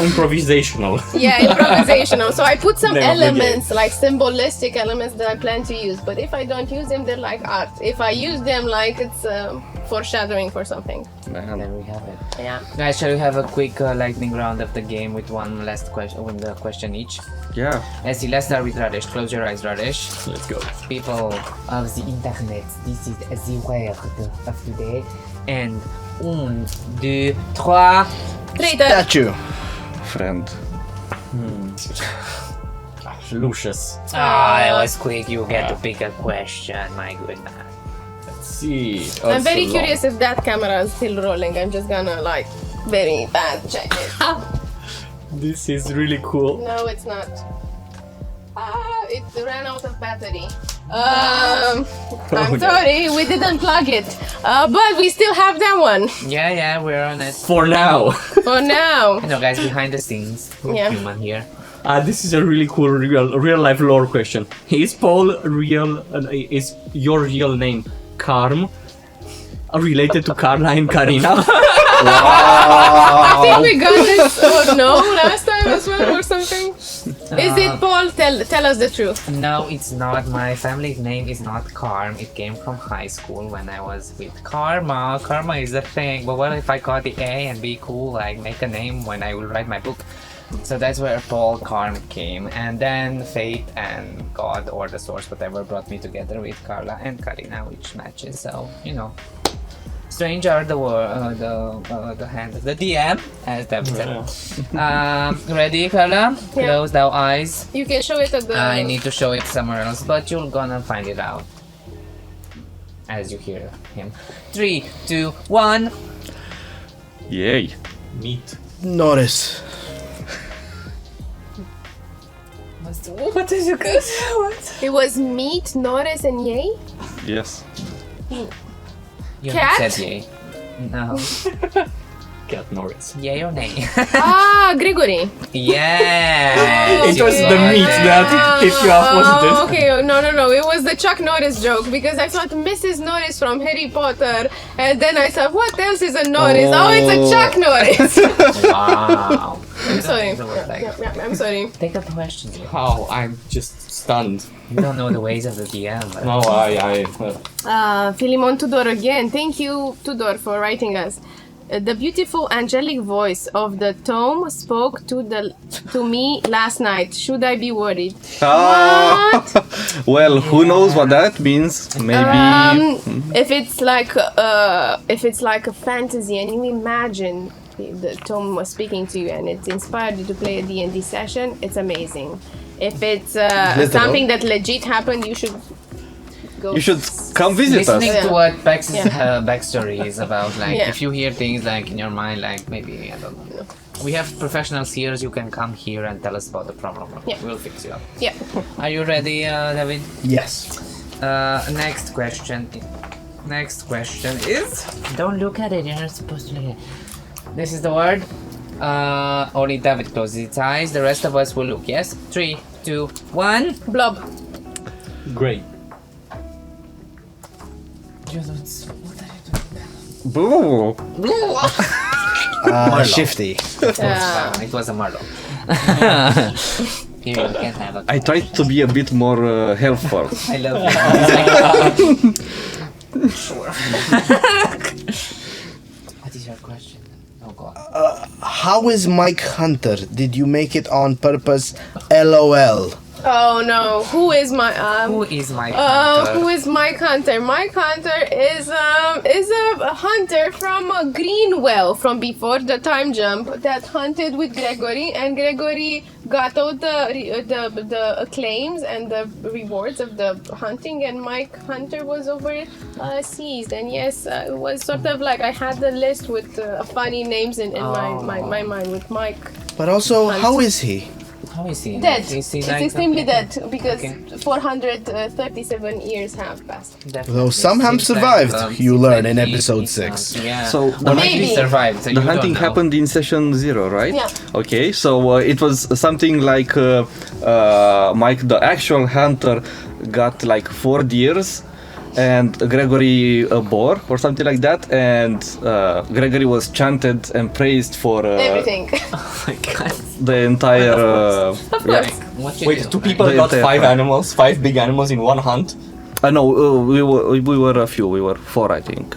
improvisational. Yeah, improvisational. So I put some Name of the elements, like symbolistic elements that I plan to use. But if I don't use them, they're like art. If I use them, like it's foreshadowing for something. Man. There we have it. Yeah. Guys, shall we have a quick lightning round of the game with one last question each? Yeah. Let's see, let's start with Rareș. Close your eyes, Rareș. Let's go. People of the internet, this is the word of today. And 1, 2, 3. Traitor. Statue. Friend. Lucius. That was quick. You get to pick a question. My goodness. Let's see. I'm very Ursula. curious if that camera is still rolling. I'm just gonna like very bad check it. This is really cool. No, it's not. It ran out of battery. I'm no. sorry, we didn't plug it. But we still have that one Yeah, we're on it. For now. for now. No, guys, behind the scenes, Yeah. human here. This is a really cool real life lore question. Is Paul real? Is your real name Karm related to Karla and Karina? I think we got this or no last time as well or something. Is it Paul? Tell us the truth. No, it's not. My family name is not Karm. It came from high school when I was with Karma. Karma is a thing. But what if I got the A and be cool, like make a name when I will write my book? So that's where Paul Karm came. And then fate and God or the source, whatever, brought me together with Karla and Karina, which matches. So, you know. Strange are the hand of the DM, as David said. Ready, Karla? Yeah. Close thou eyes. You can show it at the. I need to show it somewhere else, but you're gonna find it out as you hear him. 3, 2, 1. Yay. Meat. Norris. What did you guess? What? It was meat, Norris, and Yay. Yes. You Cat? said yay. No. Cat Norris. Yay or nay? Gregory. Yeah. It was the meat that tipped you off, wasn't it? Okay, no. It was the Chuck Norris joke because I thought Mrs. Norris from Harry Potter, and then I thought, what else is a Norris? Oh, it's a Chuck Norris. Wow. I'm sorry. Like, Yeah, I'm sorry. take a question. Oh, I'm just stunned. You don't know the ways of the DM. But No, I Philemon Tudor again. Thank you, Tudor, for writing us. The beautiful angelic voice of the tome spoke to me last night. Should I be worried? Well, who knows what that means? Maybe. If it's like a fantasy and you imagine the tome was speaking to you and it inspired you to play a D&D session, it's amazing. If it's something that legit happened, you should go. You should come visit listening us. to what Bax's Yeah. backstory is about, like Yeah. if you hear things like in your mind, like maybe I don't know. We have professionals here. You can come here and tell us about the problem. Yeah. We'll fix you up. Yeah. Are you ready, David? Yes. Next question. Next question is. Don't look at it. You're not supposed to look at it. This is the word. Only David closes its eyes. The rest of us will look. Yes. 3, 2, 1. Blob. Great. Ionuț, what are you doing? Shifty. Yeah. It was a Marlow. Here you can have a. I tried to be a bit more helpful. I love you. Sure. What is your question? Oh god. How is Mike Hunter? Did you make it on purpose? LOL. Oh no, who is my Who is Mike Hunter? who is Mike Hunter? Mike Hunter is a hunter from Greenwell from before the time jump that hunted with Gregory, and Gregory got all the acclaims and the rewards of the hunting, and Mike Hunter was overseas. And yes, it was sort of like I had the list with funny names in my mind with Mike. But also, how is he? How is he? Dead. Is he It's like extremely okay? dead because 437 years have passed. Definitely. Though some have Seems survived, you seems learn like in he- episode he 6. Yeah. So Or maybe Maybe. he survived. So the you hunting don't know. happened in session 0, right? Yeah. Okay, so it was something like Mike, the actual hunter, got like 4 deers, and Gregory a boar or something like that, and Gregory was chanted and praised for Everything. Oh my god. the entire. Of course. What you Wait, do, 2 man? people The got entire 5 time. animals, 5 big animals in one hunt. No, we were a few. We were 4, I think.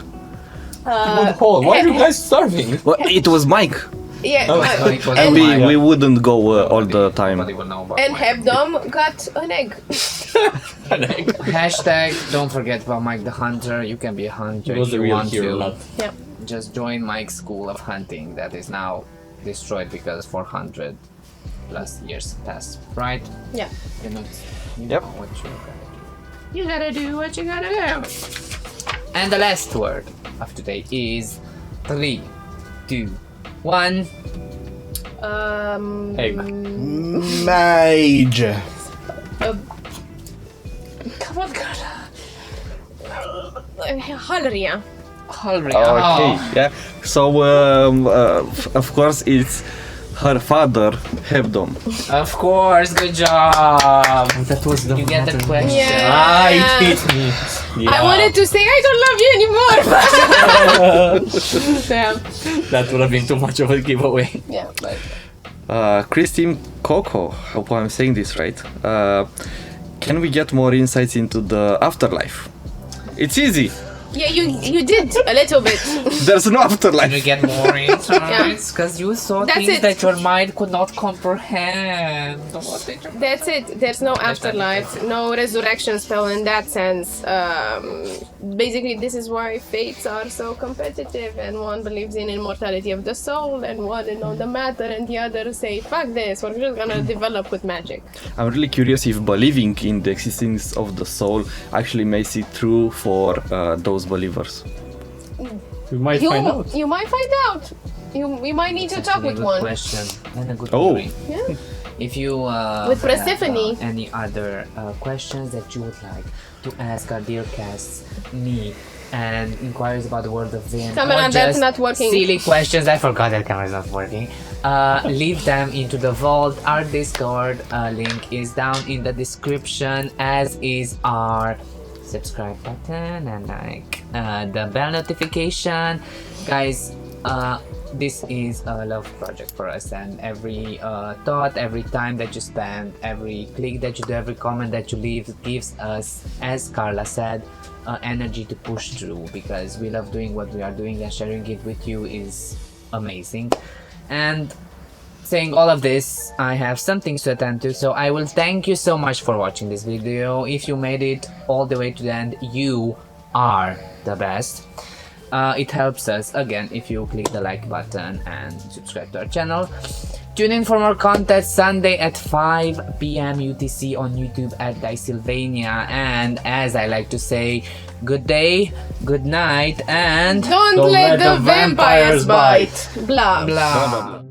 Why are you guys starving? Well, it was Mike, Yeah. Oh, it was and, mine. we wouldn't go all the time. Nobody will know about and Mike. Hebdom got an egg. Hashtag don't forget about Mike the Hunter. You can be a hunter It was if the you real want hero, to. not. Yeah. Just join Mike's school of hunting that is now destroyed because 400 plus years passed, right? Yeah. You know, Yep. what you gotta do what you gotta do. And the last word of today is 3, 2, 1. Egg. Mage. Come on, Karla. Halria. Hurry. Okay, yeah. So of course it's her father, Hebdom. Of course, good job. That was the You get the question. Yeah. Ah, it hit me. Yeah. I wanted to say I don't love you anymore. Yeah. That would have been too much of a giveaway. Yeah. But Christine Coco, hope I'm saying this right. Can we get more insights into the afterlife? It's easy. yeah, you did a little bit. There's no Can we afterlife. get more insights? Because you saw That's things it. that your mind could not comprehend. What did you- That's it. There's no afterlife, no resurrection spell in that sense. Basically, this is why fates are so competitive, and one believes in immortality of the soul, and one in all the matter, and the other say, "Fuck this, we're just gonna develop with magic." I'm really curious if believing in the existence of the soul actually makes it true for those believers. We might find out. You might find out. You might need to talk Actually, with good one. question and a good Oh. theory. Yeah. If you With have, Persephone. any other questions that you would like to ask our dear casts, me, and inquiries about the world of VIM, Camera, or that's just not working. silly questions, I forgot that camera is not working, leave them into the vault. Our Discord link is down in the description, as is our subscribe button and like the bell notification. Guys, this is a love project for us, and every thought, every time that you spend, every click that you do, every comment that you leave gives us, as Karla said, energy to push through, because we love doing what we are doing, and sharing it with you is amazing. And saying all of this, I have some things to attend to, so I will thank you so much for watching this video. If you made it all the way to the end, you are the best. It helps us, again, if you click the like button and subscribe to our channel. Tune in for more content Sunday at 5 p.m. UTC on YouTube at Dicesylvania. And as I like to say, good day, good night, and Don't let the vampires bite. Blah. blah.